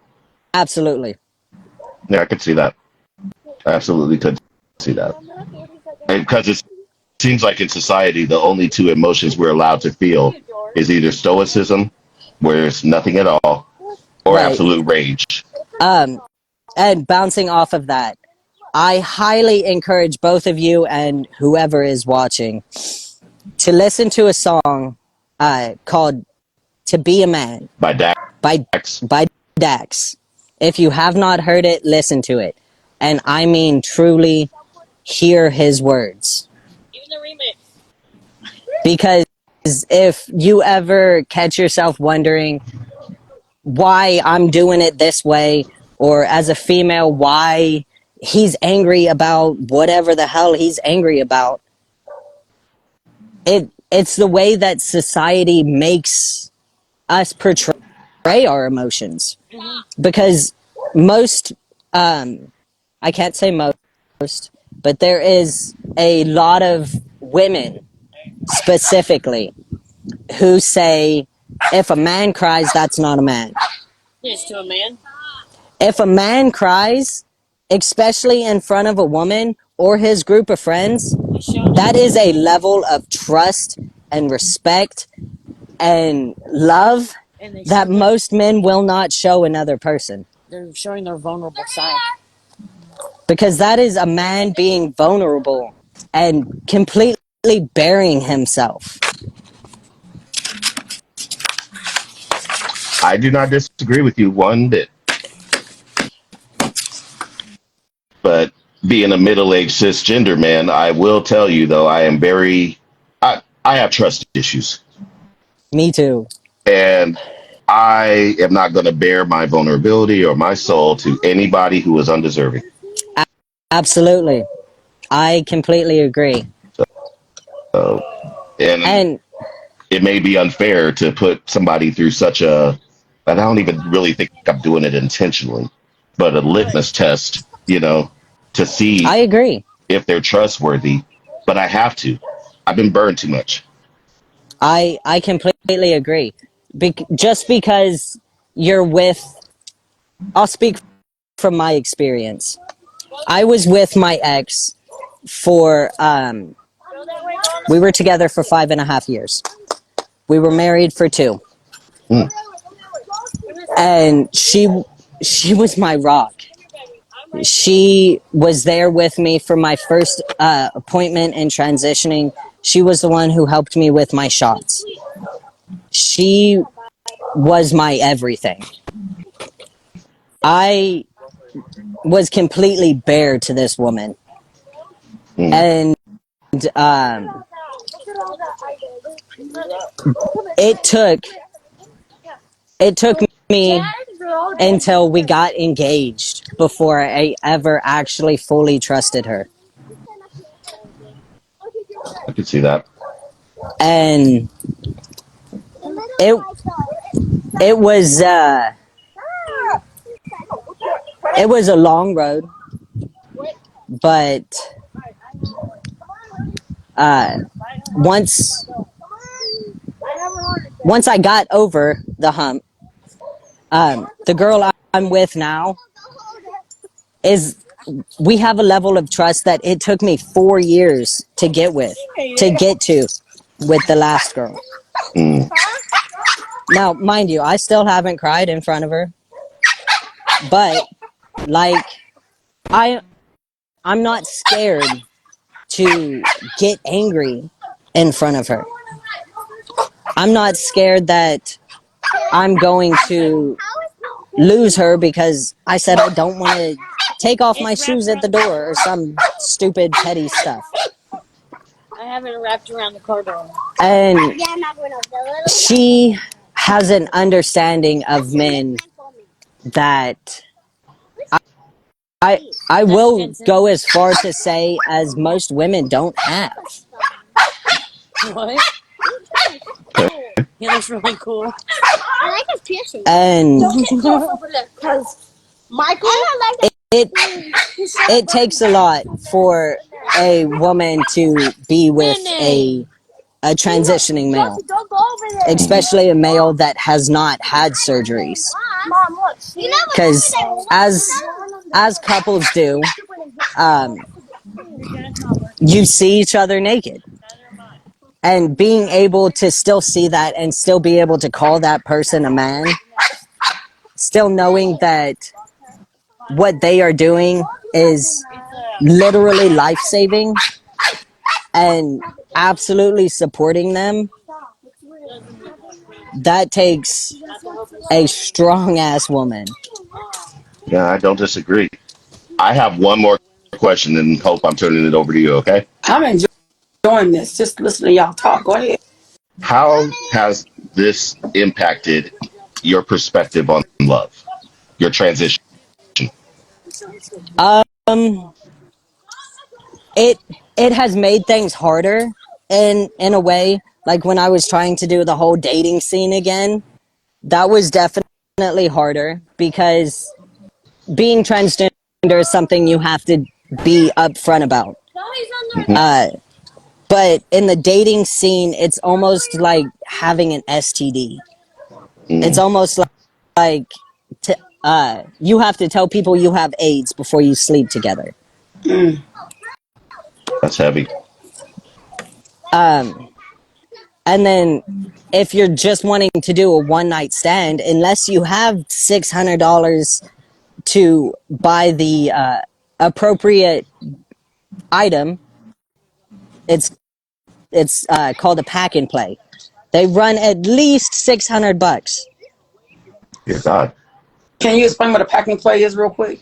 absolutely. Yeah, I could see that. I absolutely could see that. Because it seems like in society, the only two emotions we're allowed to feel is either stoicism, where it's nothing at all, or Right. absolute rage. And bouncing off of that, I highly encourage both of you and whoever is watching to listen to a song called "To Be a Man" By by Dax. by Dax. If you have not heard it, listen to it, and I mean truly hear his words. Even the remix. Because if you ever catch yourself wondering why I'm doing it this way, or as a female, why he's angry about whatever the hell he's angry about, it's the way that society makes us portray our emotions. Because most, I can't say most, but there is a lot of women specifically who say, if a man cries, that's not a man. Yes, to a man. If a man cries, especially in front of a woman or his group of friends, that is a level of trust and respect and love that most men will not show another person. They're showing their vulnerable side. Because that is a man being vulnerable and completely burying himself. I do not disagree with you one bit. But being a middle-aged cisgender man, I will tell you though, I have trust issues. Me too. And I am not going to bear my vulnerability or my soul to anybody who is undeserving. Absolutely. I completely agree. So, and it may be unfair to put somebody through such a, and I don't even really think I'm doing it intentionally, but a litmus test, to see I agree. if they're trustworthy. But I have to. I've been burned too much. I completely agree. Just because you're with, I'll speak from my experience. I was with my ex for, we were together for 5.5 years. We were married for 2. Mm. And she was my rock. She was there with me for my first appointment in transitioning. She was the one who helped me with my shots. She was my everything. I was completely bare to this woman. And it took me until we got engaged before I ever actually fully trusted her. I could see that. And it was a long road, but once I got over the hump, the girl I'm with now we have a level of trust that it took me 4 years to get to with the last girl. Mm. Now, mind you, I still haven't cried in front of her, but like I'm not scared to get angry in front of her. I'm not scared that I'm going to lose her because I said I don't want to take off my shoes at the door or some stupid petty stuff. I have it wrapped around the car door. And she has an understanding of men that I will go as far to say as most women don't have. What? He looks really cool. I like his piercing. And Because Michael, it takes a lot for a woman to be with a transitioning male, especially a male that has not had surgeries. Because as couples do, you see each other naked. And being able to still see that and still be able to call that person a man, still knowing that what they are doing is literally life-saving and absolutely supporting them, that takes a strong-ass woman. Yeah, I don't disagree. I have one more question and hope I'm turning it over to you, okay? I'm enjoying this. Just listen to y'all talk. Go ahead. How has this impacted your perspective on love, your transition? It has made things harder in a way. Like when I was trying to do the whole dating scene again, that was definitely harder because being transgender is something you have to be upfront about. Mm-hmm. But in the dating scene, it's almost like having an STD. It's Mm. almost like you have to tell people you have AIDS before you sleep together. Mm. That's heavy. And then if you're just wanting to do a one-night stand, unless you have $600 to buy the appropriate item, it's called a pack and play. They run at least $600. Dear God. Can you explain what a pack and play is real quick?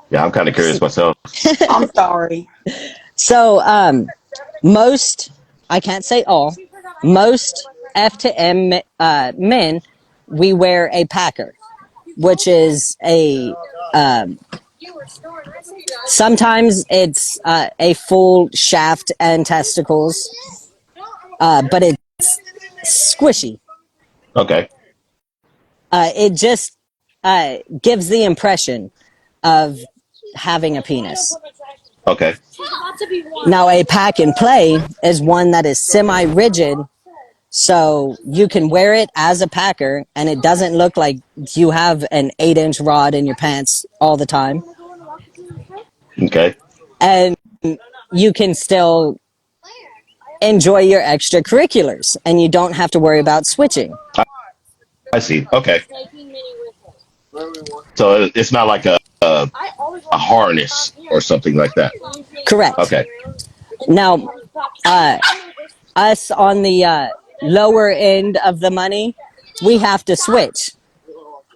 Yeah, I'm kind of curious myself. I'm sorry. So most, I can't say all, most F to M men, we wear a packer, which is a sometimes it's a full shaft and testicles, but it's squishy. Okay. It just gives the impression of having a penis. Okay. Now, a pack and play is one that is semi-rigid, So you can wear it as a packer and it doesn't look like you have an 8-inch rod in your pants all the time. Okay. And you can still enjoy your extracurriculars and you don't have to worry about switching. I see. Okay. So it's not like a harness or something like that. Correct. Okay. Now, us on the lower end of the money, we have to switch.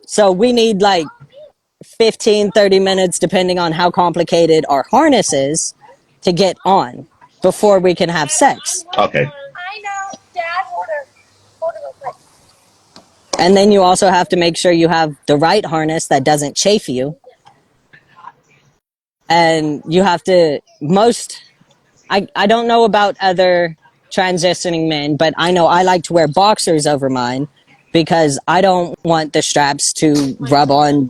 So we need like 15, 30 minutes, depending on how complicated our harness is, to get on before we can have sex. Okay. I know. Dad, hold her real quick. And then you also have to make sure you have the right harness that doesn't chafe you. And you have to, I don't know about other transitioning men, but I know I like to wear boxers over mine because I don't want the straps to rub on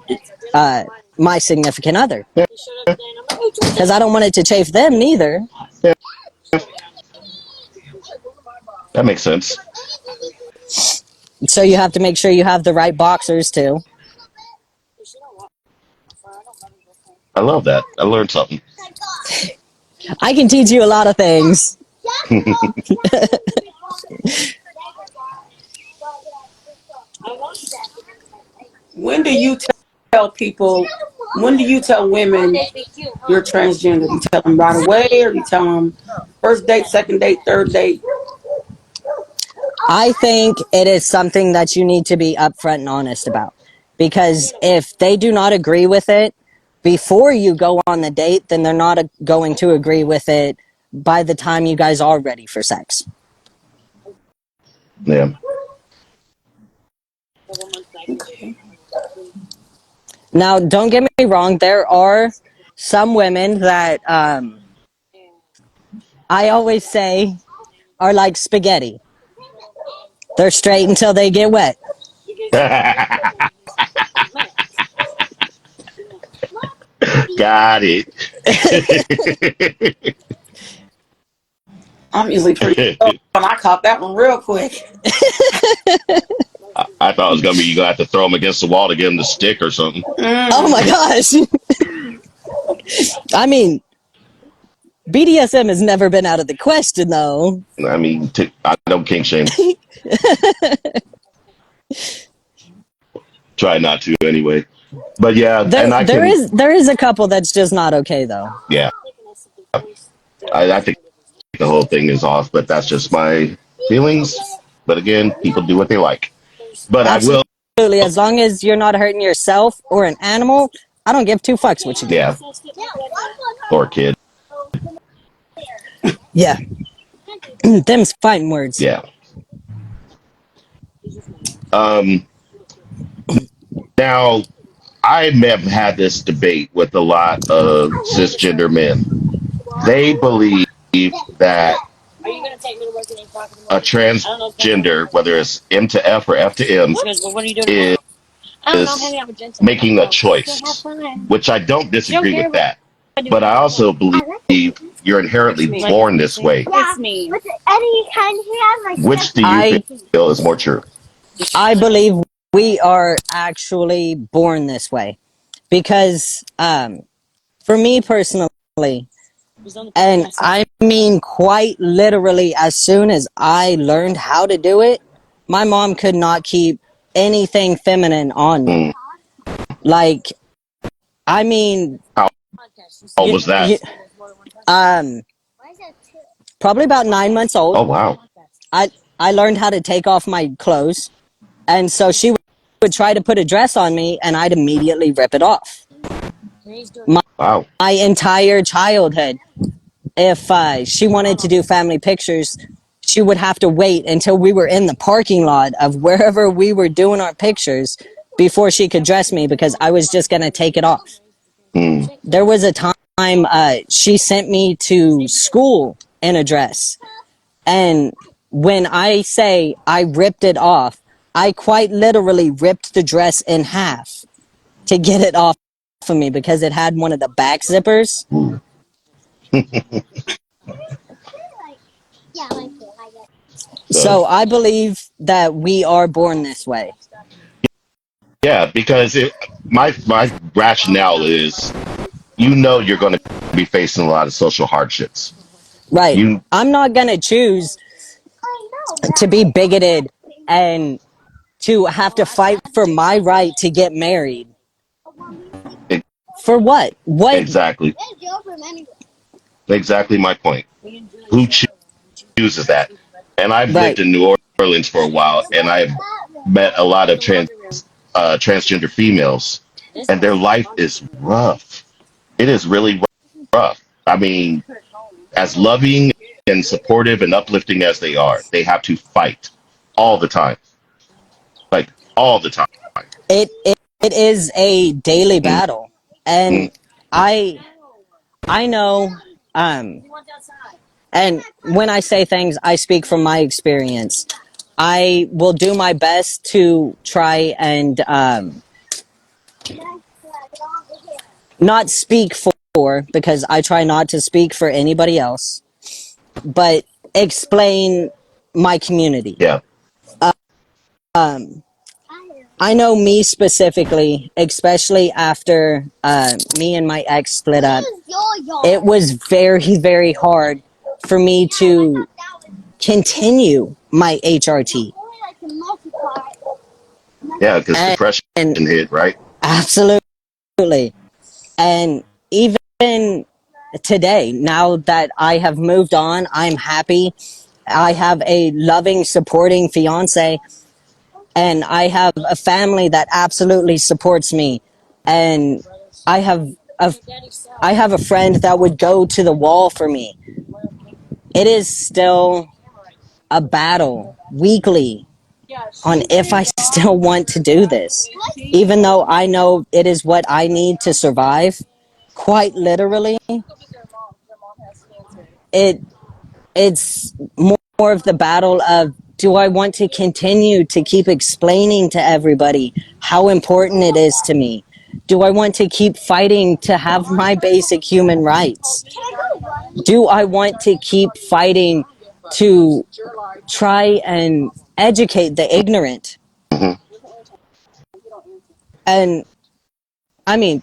my significant other. Yeah. Because I don't want it to chafe them neither. Yeah. That makes sense. So you have to make sure you have the right boxers too. I love that. I learned something. I can teach you a lot of things. When do you tell people? When do you tell women you're transgender? Do you tell them right away, or do you tell them first date, second date, third date? I think it is something that you need to be upfront and honest about. Because if they do not agree with it before you go on the date, then they're not going to agree with it by the time you guys are ready for sex. Yeah. Okay. Now, don't get me wrong, there are some women that I always say are like spaghetti. They're straight until they get wet. Got it. I'm usually pretty open. I caught that one real quick. I thought it was gonna be you gonna have to throw them against the wall to get them to stick or something. Oh my gosh. I mean, BDSM has never been out of the question, though. I mean, I don't kink shame. Try not to anyway. But yeah, and I can. There is a couple that's just not okay, though. Yeah, I think the whole thing is off, but that's just my feelings. But again, people do what they like. But I will. Absolutely, as long as you're not hurting yourself or an animal, I don't give two fucks what you do. Yeah. Or kid. Yeah. Them's fighting words. Yeah. Now, I have had this debate with a lot of cisgender men. They believe that a transgender, whether it's M to F or F to M, is making a choice, which I don't disagree with that. But I also believe you're inherently born this way. Which do you feel is more true? I believe we are actually born this way. Because for me personally, and I mean quite literally, as soon as I learned how to do it, my mom could not keep anything feminine on me. Like, I mean, How was that? Probably about 9 months old. Oh wow! I learned how to take off my clothes, and so she would try to put a dress on me, and I'd immediately rip it off. Wow! My entire childhood, if she wanted to do family pictures, she would have to wait until we were in the parking lot of wherever we were doing our pictures before she could dress me, because I was just going to take it off. There was a time she sent me to school in a dress. And when I say I ripped it off, I quite literally ripped the dress in half to get it off of me because it had one of the back zippers. So I believe that we are born this way. Yeah, because my rationale is, you're going to be facing a lot of social hardships. Right. You I'm not going to choose to be bigoted and to have to fight for my right to get married. For what? What? exactly exactly my point. Who chooses that? And I've lived Right. in New Orleans for a while, and I've met a lot of transgender females, and their life is rough. It is really rough. I mean, as loving and supportive and uplifting as they have to fight all the time, like all the time. It is a daily Mm, battle, and mm, I I know um and when I say things, I speak from my experience. I will do my best to try and not speak for, because I try not to speak for anybody else, but explain my community. yeah. I know me specifically, especially after me and my ex split up, it was very, very hard for me to continue my HRT. Yeah, because depression And hit, right? absolutely. And even today, now that I have moved on, I'm happy. I have a loving, supporting fiance, and I have a family that absolutely supports me. And I have a, I have a friend that would go to the wall for me. It is still a battle weekly on if I still want to do this. Even though I know it is what I need to survive, quite literally, it it's more of the battle of, do I want to continue to keep explaining to everybody how important it is to me? Do I want to keep fighting to have my basic human rights? Do I want to keep fighting to try and educate the ignorant? Hmm. And I mean,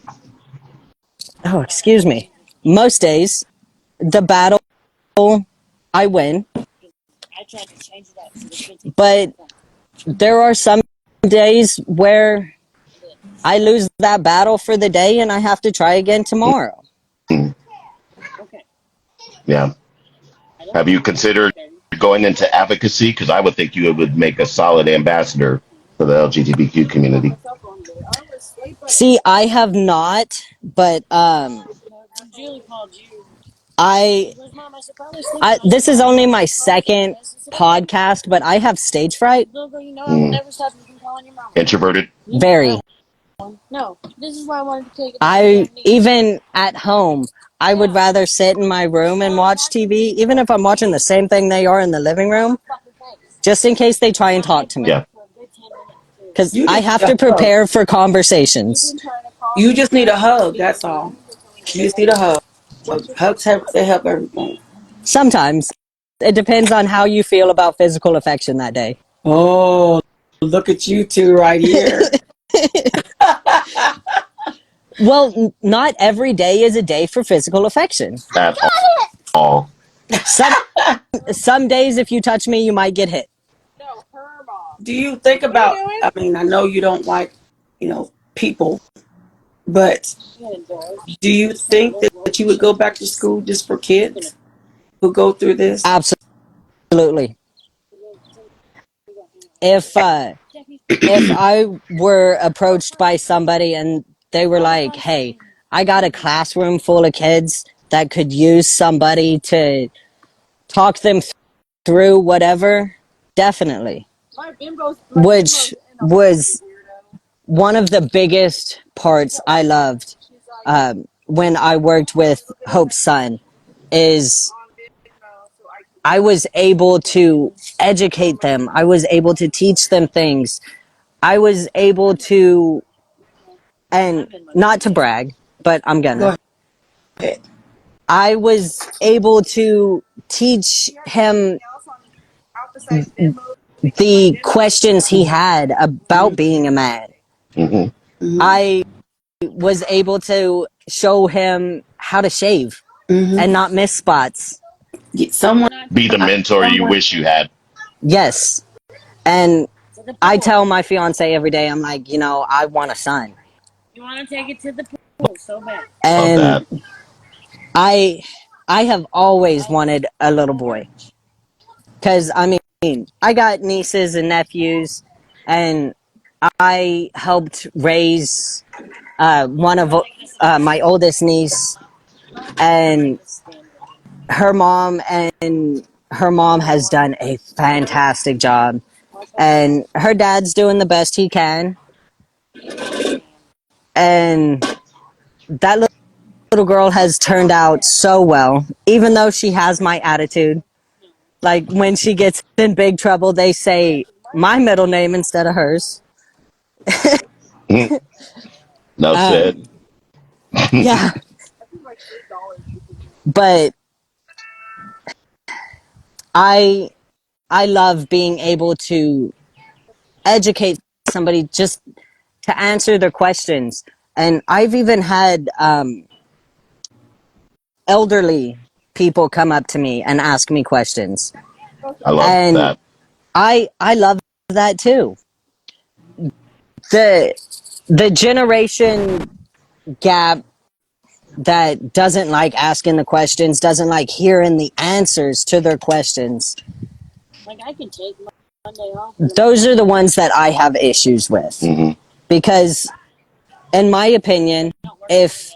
oh, excuse me. Most days, the battle, I win, but there are some days where I lose that battle for the day and I have to try again tomorrow. Yeah. Have you considered going into advocacy? Because I would think you would make a solid ambassador for the LGBTQ community. See, I have not, but I, this is only my second podcast, but I have stage fright. Mm. Introverted. Very. No, this is why I wanted to take it. I even at home, I would rather sit in my room and watch TV, even if I'm watching the same thing they are in the living room, just in case they try and talk to me. Yeah. Because You I just have need to a hug. prepare for conversations. You just need a hug. That's all. You just need a hug. Hugs help. They help everything. Sometimes it depends on how you feel about physical affection that day. Oh, look at you two right here. Well, not every day is a day for physical affection. At all. Some some days, if you touch me, you might get hit. Do you think about? I mean, I know you don't like, people, but do you think that you would go back to school just for kids who go through this? Absolutely. If I were approached by somebody and they were like, "Hey, I got a classroom full of kids that could use somebody to talk them through whatever," definitely. Which was one of the biggest parts I loved when I worked with Hope's son, is I was able to educate them. I was able to teach them things. I was able to, and not to brag, but I'm Go gonna. ahead. I was able to teach him the questions he had about being a man. Mm-hmm. I was able to show him how to shave and not miss spots. Someone, Be the mentor you someone, wish you had. Yes. And I tell my fiance every day, I'm like, I want a son. You want to take it to the pool so bad. Love And that. I have always wanted a little boy. Because, I mean, I got nieces and nephews, and I helped raise one of my oldest niece, and her mom has done a fantastic job, and her dad's doing the best he can, and that little girl has turned out so well, even though she has my attitude. Like, when she gets in big trouble, they say my middle name instead of hers. No said. um, yeah, but I I love being able to educate somebody just to answer their questions. And I've even had elderly people come up to me and ask me questions. I love And that. I love that too. The generation gap that doesn't like asking the questions, doesn't like hearing the answers to their questions. Like, I can take Monday off. Those are the ones that I have issues with. Mm-hmm. Because, in my opinion, if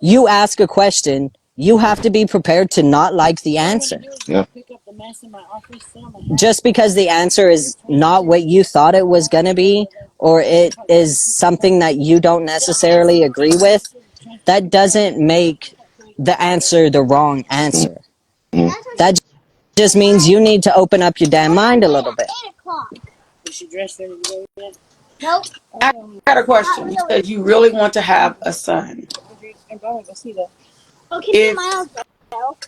you ask a question, you have to be prepared to not like the answer. Yeah. Just because the answer is not what you thought it was going to be, or it is something that you don't necessarily agree with, that doesn't make the answer the wrong answer. Mm-hmm. That just means you need to open up your damn mind a little bit. Is she dressed ready to go yet? Nope. I got a question. You said you really want to have a son. I'm going to see that. If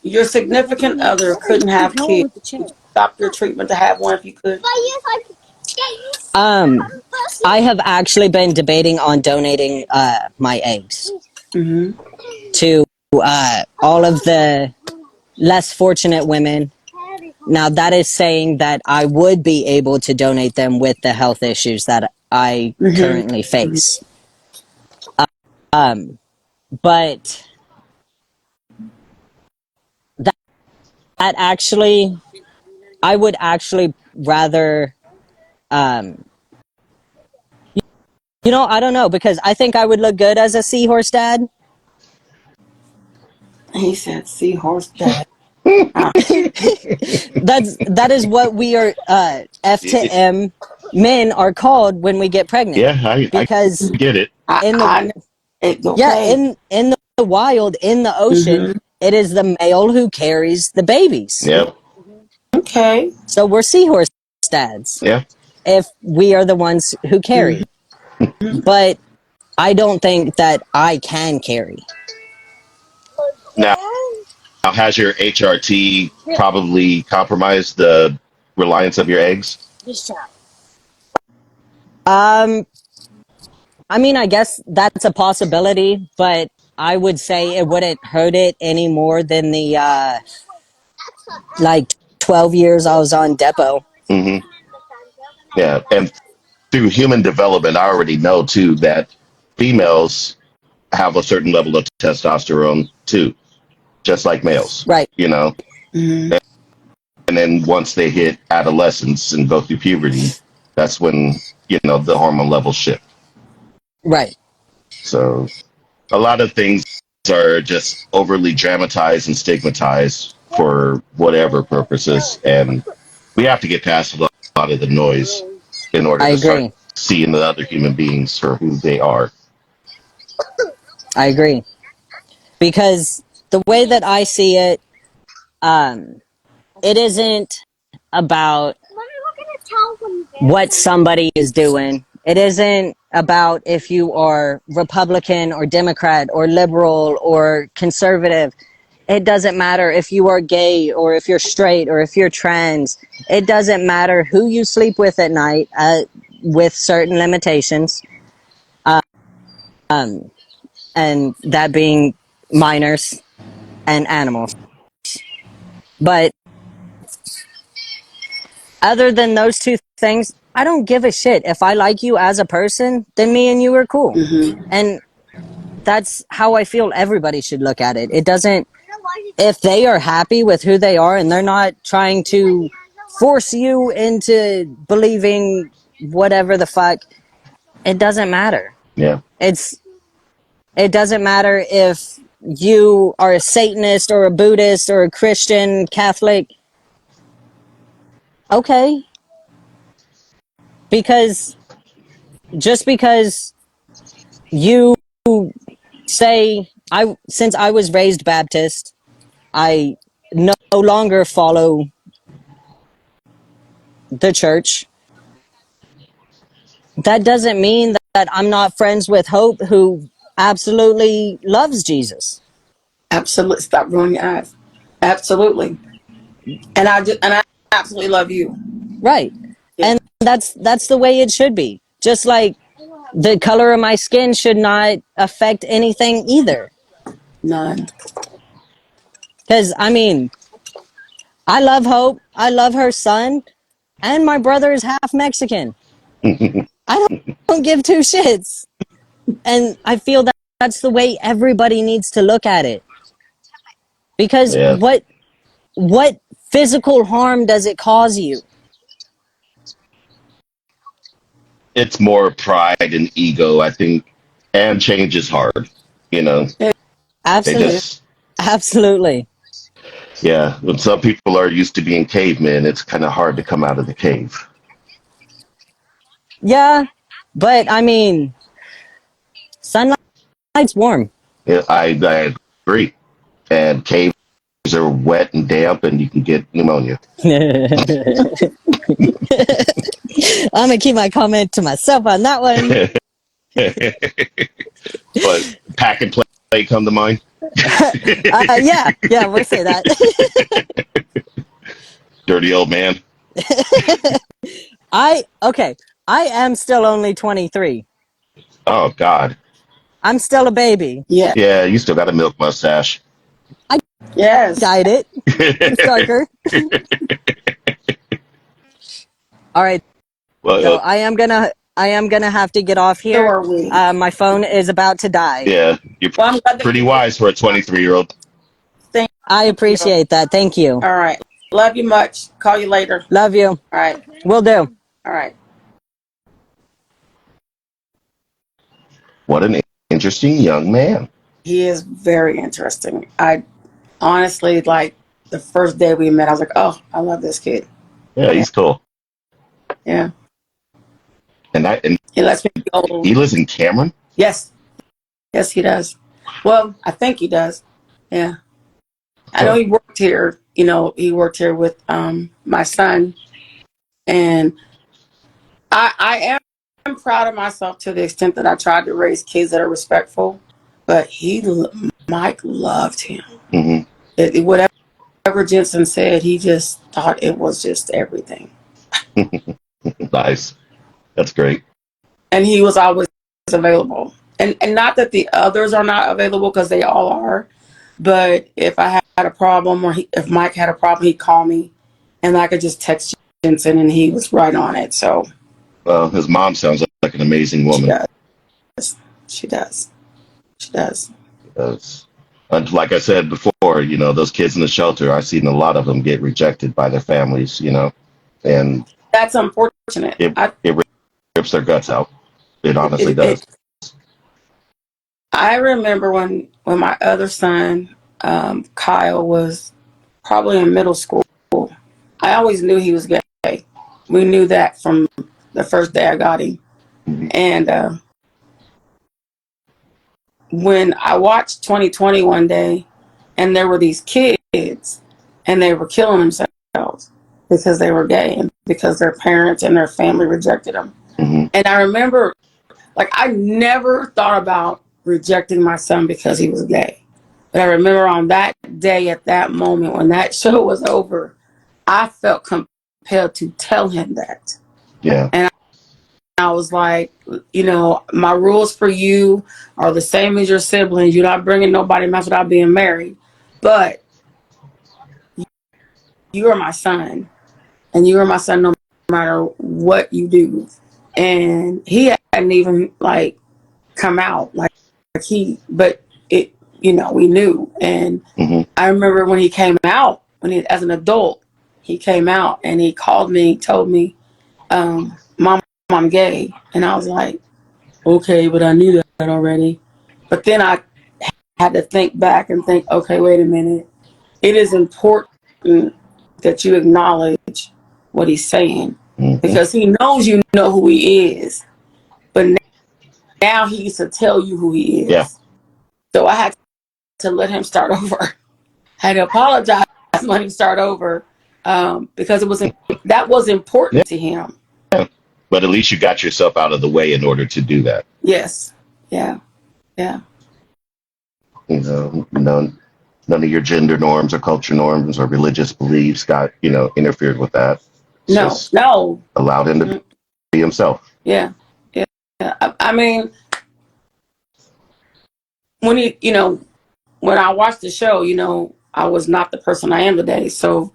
your significant other couldn't have Going kids, with the chair. would you stop your treatment to have one if you could? I have actually been debating on donating my eggs Mm-hmm. to all of the less fortunate women. Now, that is saying that I would be able to donate them with the health issues that I currently Mm-hmm. face. But that, that actually, I would actually rather, um, I don't know, because I think I would look good as a seahorse dad. He said seahorse dad. That is what we are, F to M men are called when we get pregnant. Yeah, I Because get it. in the, I know. yeah, Okay. in the wild, in the ocean, Mm-hmm. it is the male who carries the babies. Yep. Okay. So we're seahorse dads Yeah. if we are the ones who Mm-hmm. carry. But I don't think that I can carry. Now, has your HRT probably compromised the reliance of your eggs? This child. Um, I mean, I guess that's a possibility, but I would say it wouldn't hurt it any more than the like 12 years I was on depot. Mm-hmm. Yeah, and through human development, I already know too that females have a certain level of testosterone too, just like males. Right, You know, Mm-hmm. and then once they hit adolescence and go through puberty, that's when the hormone levels shift. right. So a lot of things are just overly dramatized and stigmatized for whatever purposes, and we have to get past a lot of the noise in order I to start agree. seeing the other human beings for who they are. I agree. Because the way that I see it, it isn't about what somebody is doing. It isn't about if you are Republican or Democrat or liberal or conservative. it doesn't matter if you are gay or if you're straight or if you're trans. It doesn't matter who you sleep with at night, with certain limitations, and that being minors and animals. But other than those two things, I don't give a shit. If I like you as a person, then me and you are cool. Mm-hmm. And that's how I feel everybody should look at it. It doesn't, if they are happy with who they are and they're not trying to force you into believing whatever the fuck, it doesn't matter. Yeah. It doesn't matter if you are a Satanist or a Buddhist or a Christian, Catholic. Okay. Because just because you say, since I was raised Baptist, I no longer follow the church. That doesn't mean that I'm not friends with Hope, who absolutely loves Jesus. Absolutely. Stop rolling your eyes. Absolutely. And I absolutely love you. Right. Yeah. And that's the way it should be. Just like the color of my skin should not affect anything either. None. Because, I mean, I love Hope. I love her son. And my brother is half Mexican. I don't give two shits. And I feel that that's the way everybody needs to look at it. Because Yeah. what physical harm does it cause you? It's more pride and ego, I think, and change is hard. You know, they Absolutely. just, Absolutely. yeah. When some people are used to being cavemen, it's kind of hard to come out of the cave. Yeah. But, I mean, sunlight's warm. Yeah, I agree. And caves are wet and damp, and you can get pneumonia. I'm going to keep my comment to myself on that one. But pack and play come to mind. Yeah, we'll say that. Dirty old man. Okay, I am still only 23. Oh God. I'm still a baby. Yeah. Yeah, you still got a milk mustache. Yes. Dyed it. It's darker. All right. So Well, I am gonna have to get off So here. are we. My phone is about to die. yeah, you're Well, I'm glad that pretty you wise for a 23-year-old. Thank I you. appreciate that. Thank you. All right. Love you much. Call you later. Love you. All right. Will do. All right. What an interesting young man. He is very interesting. I honestly, like, the first day we met, I was like, oh, I love this kid. Yeah, he's cool. Yeah. And He lets me go. he lives in Cameron. Yes. Yes, he does. Well, I think he does. Yeah. I know he worked here. You know, he worked here with my son. And I am proud of myself to the extent that I tried to raise kids that are respectful. But Mike loved him. Mm-hmm. Whatever Jensen said, he just thought it was just everything. Nice. That's great. And he was always available. And not that the others are not available, because they all are. But if I had a problem, or if Mike had a problem, he'd call me, and I could just text Jensen, and he was right on it. So Well, his mom sounds like an amazing she woman. does. She does. She does. And like I said before, you know, those kids in the shelter, I've seen a lot of them get rejected by their families, you know, and That's unfortunate. it rips their guts out. It honestly does. I remember when my other son, Kyle, was probably in middle school. I always knew he was gay. We knew that from the first day I got him. Mm-hmm. And when I watched 2020 one day, and there were these kids, and they were killing themselves because they were gay and because their parents and their family rejected them. Mm-hmm. And I remember, like, I never thought about rejecting my son because he was gay. But I remember on that day, at that moment, when that show was over, I felt compelled to tell him that. Yeah. And I was like, you know, my rules for you are the same as your siblings. You're not bringing nobody else without being married. But you are my son. And you are my son no matter what you do. And he hadn't even, like, come out. Like but it, you know, we knew. And I remember when he came out, as an adult, he came out and he called me, told me, Mom, I'm gay. And I was like, okay, but I knew that already. But then I had to think back and think, okay, wait a minute. It is important that you acknowledge what he's saying, because he knows you know who he is. But now he needs to tell you who he is. Yeah. So I had to let him start over. I had to apologize and let him start over, because that was important to him. Yeah. But at least you got yourself out of the way in order to do that. Yes. Yeah. Yeah. You know, none of your gender norms or culture norms or religious beliefs got, interfered with that. It's just No. allowed him to be himself. Yeah. Yeah. I mean, when when I watched the show, I was not the person I am today. So,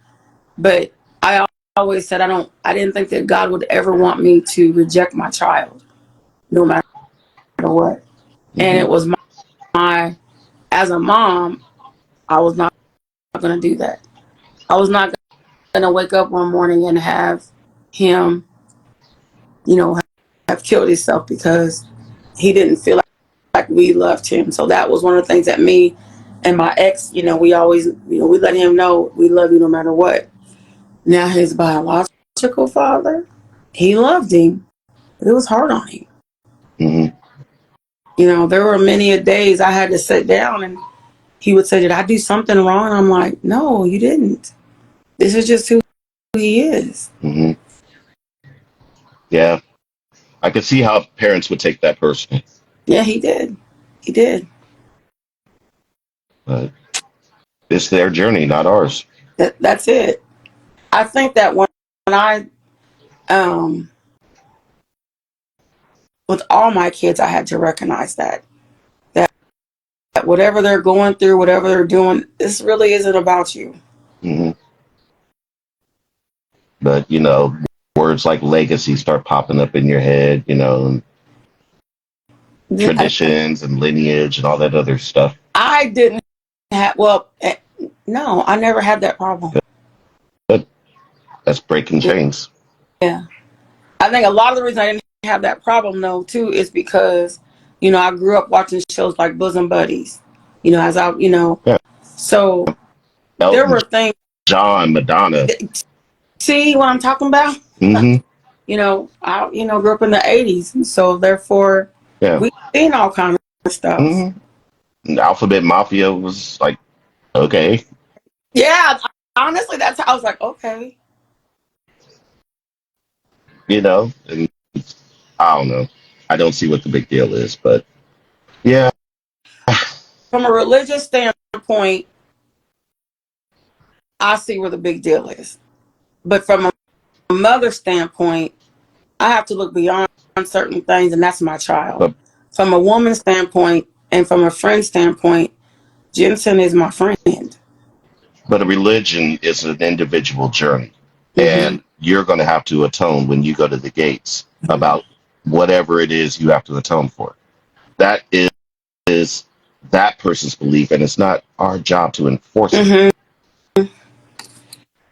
but I always said I didn't think that God would ever want me to reject my child, no matter what. And it was my as a mom, I was not going to do that. I was not going to wake up one morning and have him, have killed himself because he didn't feel like we loved him. So that was one of the things that me and my ex, we always, we let him know we love you no matter what. Now his biological father, he loved him, but it was hard on him. There were many days I had to sit down and he would say, did I do something wrong? I'm like, no, you didn't. This is just who he is. Yeah. I could see how parents would take that personally. Yeah, he did. He did. But it's their journey, not ours. That's it. I think that when I, with all my kids, I had to recognize that whatever they're going through, whatever they're doing, this really isn't about you. But, words like legacy start popping up in your head, traditions and lineage and all that other stuff. I didn't have, no, I never had that problem. But that's breaking chains. Yeah. I think a lot of the reason I didn't have that problem, though, too, is because, I grew up watching shows like Bosom Buddies, as I, Yeah. So Elton, there were things. John, Madonna. See what I'm talking about? I, grew up in the 80s. And so therefore, we've seen all kinds of stuff. Alphabet Mafia was like, okay. Yeah. Honestly, that's how I was like, okay. And I don't know. I don't see what the big deal is, but yeah. From a religious standpoint, I see where the big deal is. But from a mother standpoint, I have to look beyond certain things, and that's my child. From a woman's standpoint and from a friend standpoint, Jensen is my friend. But a religion is an individual journey. And you're going to have to atone when you go to the gates about whatever it is you have to atone for. That is that person's belief, and it's not our job to enforce it.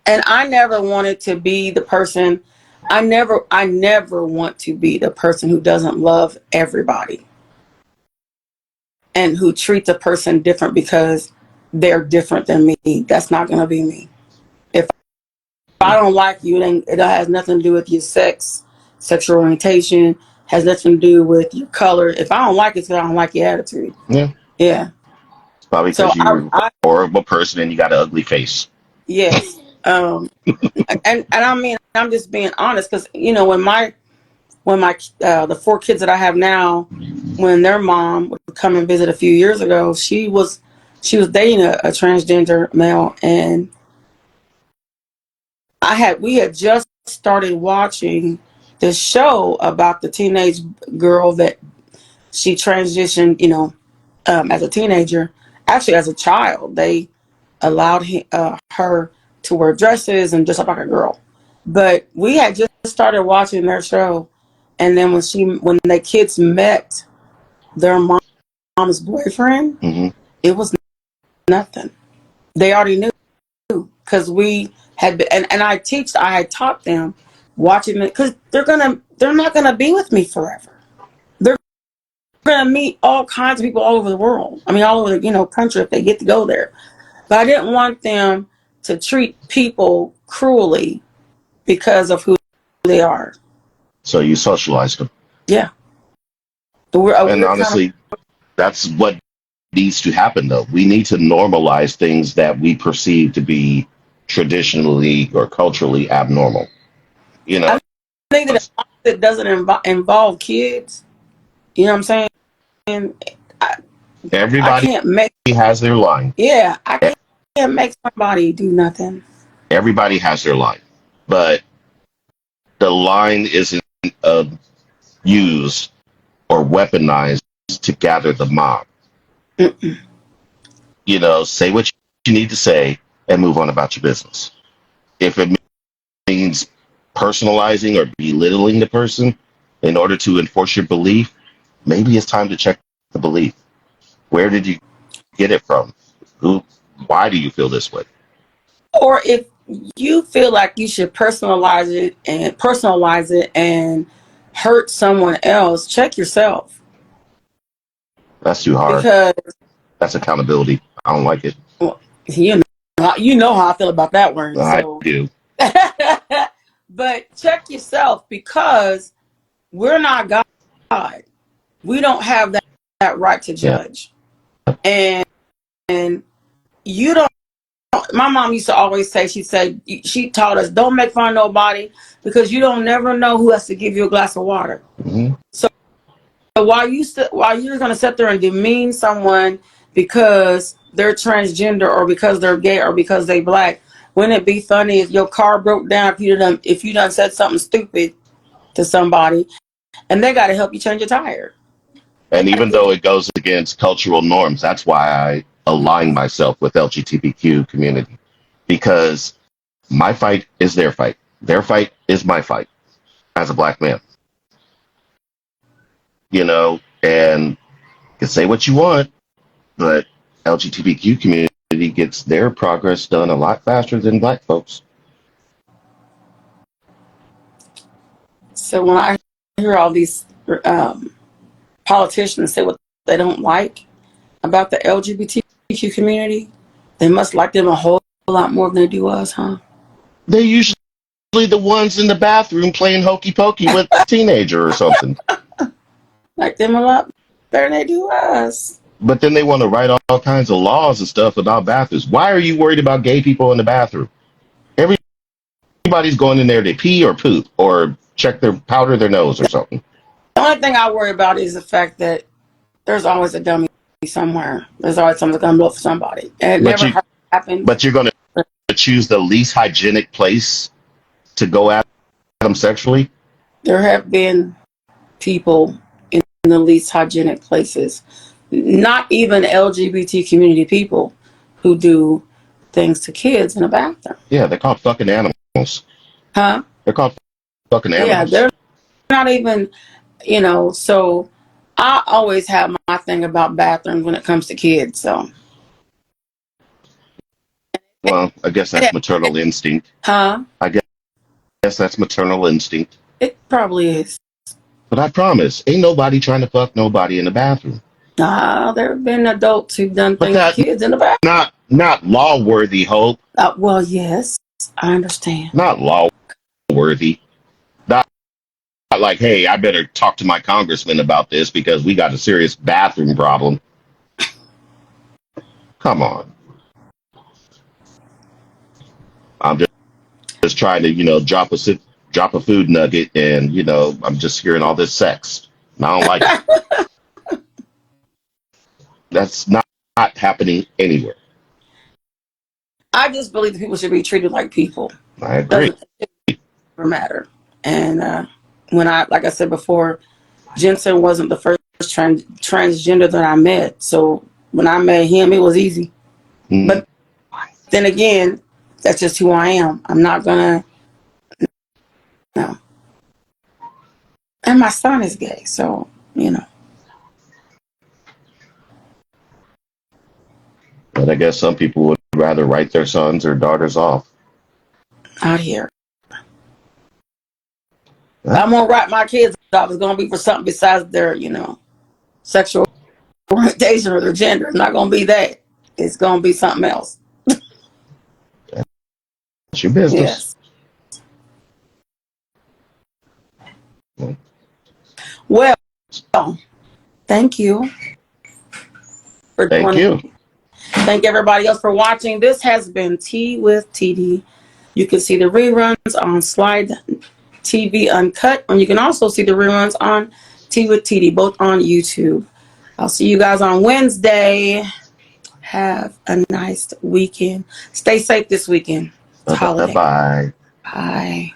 And I never wanted to be the person. I never want to be the person who doesn't love everybody and who treats a person different because they're different than me. That's not going to be me. If I don't like you, then it has nothing to do with your sexual orientation, has nothing to do with your color. If I don't like it, it's because I don't like your attitude. Yeah. It's probably because you're a horrible person and you got an ugly face. Yes. And I mean, I'm just being honest because, when my the 4 kids that I have now, when their mom would come and visit a few years ago, she was she was dating a transgender male, and we had just started watching this show about the teenage girl that she transitioned, as a teenager. Actually, as a child, they allowed her to wear dresses and dress up like a girl. But we had just started watching their show, and then when the kids met their mom's boyfriend, Mm-hmm. it was nothing. They already knew because we had been, and I had taught them watching it because they're not gonna be with me forever. They're gonna meet all kinds of people all over the world. I mean, all over the country if they get to go there. But I didn't want them to treat people cruelly because of who they are. So you socialized them. Yeah. And We're kind of, honestly, that's what needs to happen, though. We need to normalize things that we perceive to be traditionally or culturally abnormal. You know, I think that it doesn't involve kids. You know what I'm saying? I, I everybody can't make, has their line. yeah, I can't make somebody do nothing. Everybody has their line. But the line isn't used or weaponized to gather the mob. Mm-mm. Say what you need to say and move on about your business. If it means personalizing or belittling the person in order to enforce your belief, maybe it's time to check the belief. Where did you get it from? Why do you feel this way? Or if you feel like you should personalize it and hurt someone else, check yourself. That's too hard. Because That's accountability. I don't like it. well, you know how I feel about that word. I So, do. but check yourself because we're not God. We don't have that right to Yeah. judge. And you don't. My mom used to always say, she taught us, don't make fun of nobody because you don't never know who has to give you a glass of water. Mm-hmm. So while you're going to sit there and demean someone because they're transgender or because they're gay or because they black, wouldn't it be funny if your car broke down if you done said something stupid to somebody and they got to help you change your tire? And even though it goes against cultural norms, that's why I align myself with LGBTQ community, because my fight is their fight. Their fight is my fight as a black man. And you can say what you want, but LGBTQ community gets their progress done a lot faster than black folks. So when I hear all these politicians say what they don't like about the LGBTQ community, they must like them a whole lot more than they do us, huh? They're usually the ones in the bathroom playing hokey pokey with a teenager or something. Like them a lot better than they do us. But then they want to write all kinds of laws and stuff about bathrooms. Why are you worried about gay people in the bathroom? Everybody's going in there to pee or poop or powder their nose or something. The only thing I worry about is the fact that there's always a dummy somewhere. There's always something going to blow for somebody. And it never happened. But you're going to choose the least hygienic place to go at them sexually? There have been people in the least hygienic places, not even LGBT community people, who do things to kids in a bathroom. Yeah, they're called fucking animals. Huh? They're called fucking animals. Yeah, they're not even, so I always have my thing about bathrooms when it comes to kids. So, well, I guess that's maternal instinct. huh? I guess that's maternal instinct. It probably is. But I promise, ain't nobody trying to fuck nobody in the bathroom. Nah, there have been adults who've done things to kids in the bathroom. Not law worthy, Hope. Well, yes, I understand. Not law worthy. Not like, hey, I better talk to my congressman about this because we got a serious bathroom problem. Come on. I'm just trying to, drop a food nugget and, I'm just hearing all this sex. And I don't like it. That's not not happening anywhere. I just believe that people should be treated like people. I agree. Doesn't matter. And when like I said before, Jensen wasn't the first transgender that I met. So when I met him, it was easy. Mm. But then again, that's just who I am. I'm not gonna. No. And my son is gay, so you know. But I guess some people would rather write their sons or daughters off. Out here. I'm gonna write my kids off. It's gonna be for something besides their, sexual orientation or their gender. It's not gonna be that. It's gonna be something else. It's your business. Yes. Well, thank you. Thank you. Thank everybody else for watching. This has been Tea with Teedy. You can see the reruns on Slide TV Uncut, and you can also see the reruns on Tea with Teedy, both on YouTube. I'll see you guys on Wednesday. Have a nice weekend. Stay safe this weekend. It's holiday. Bye. Bye.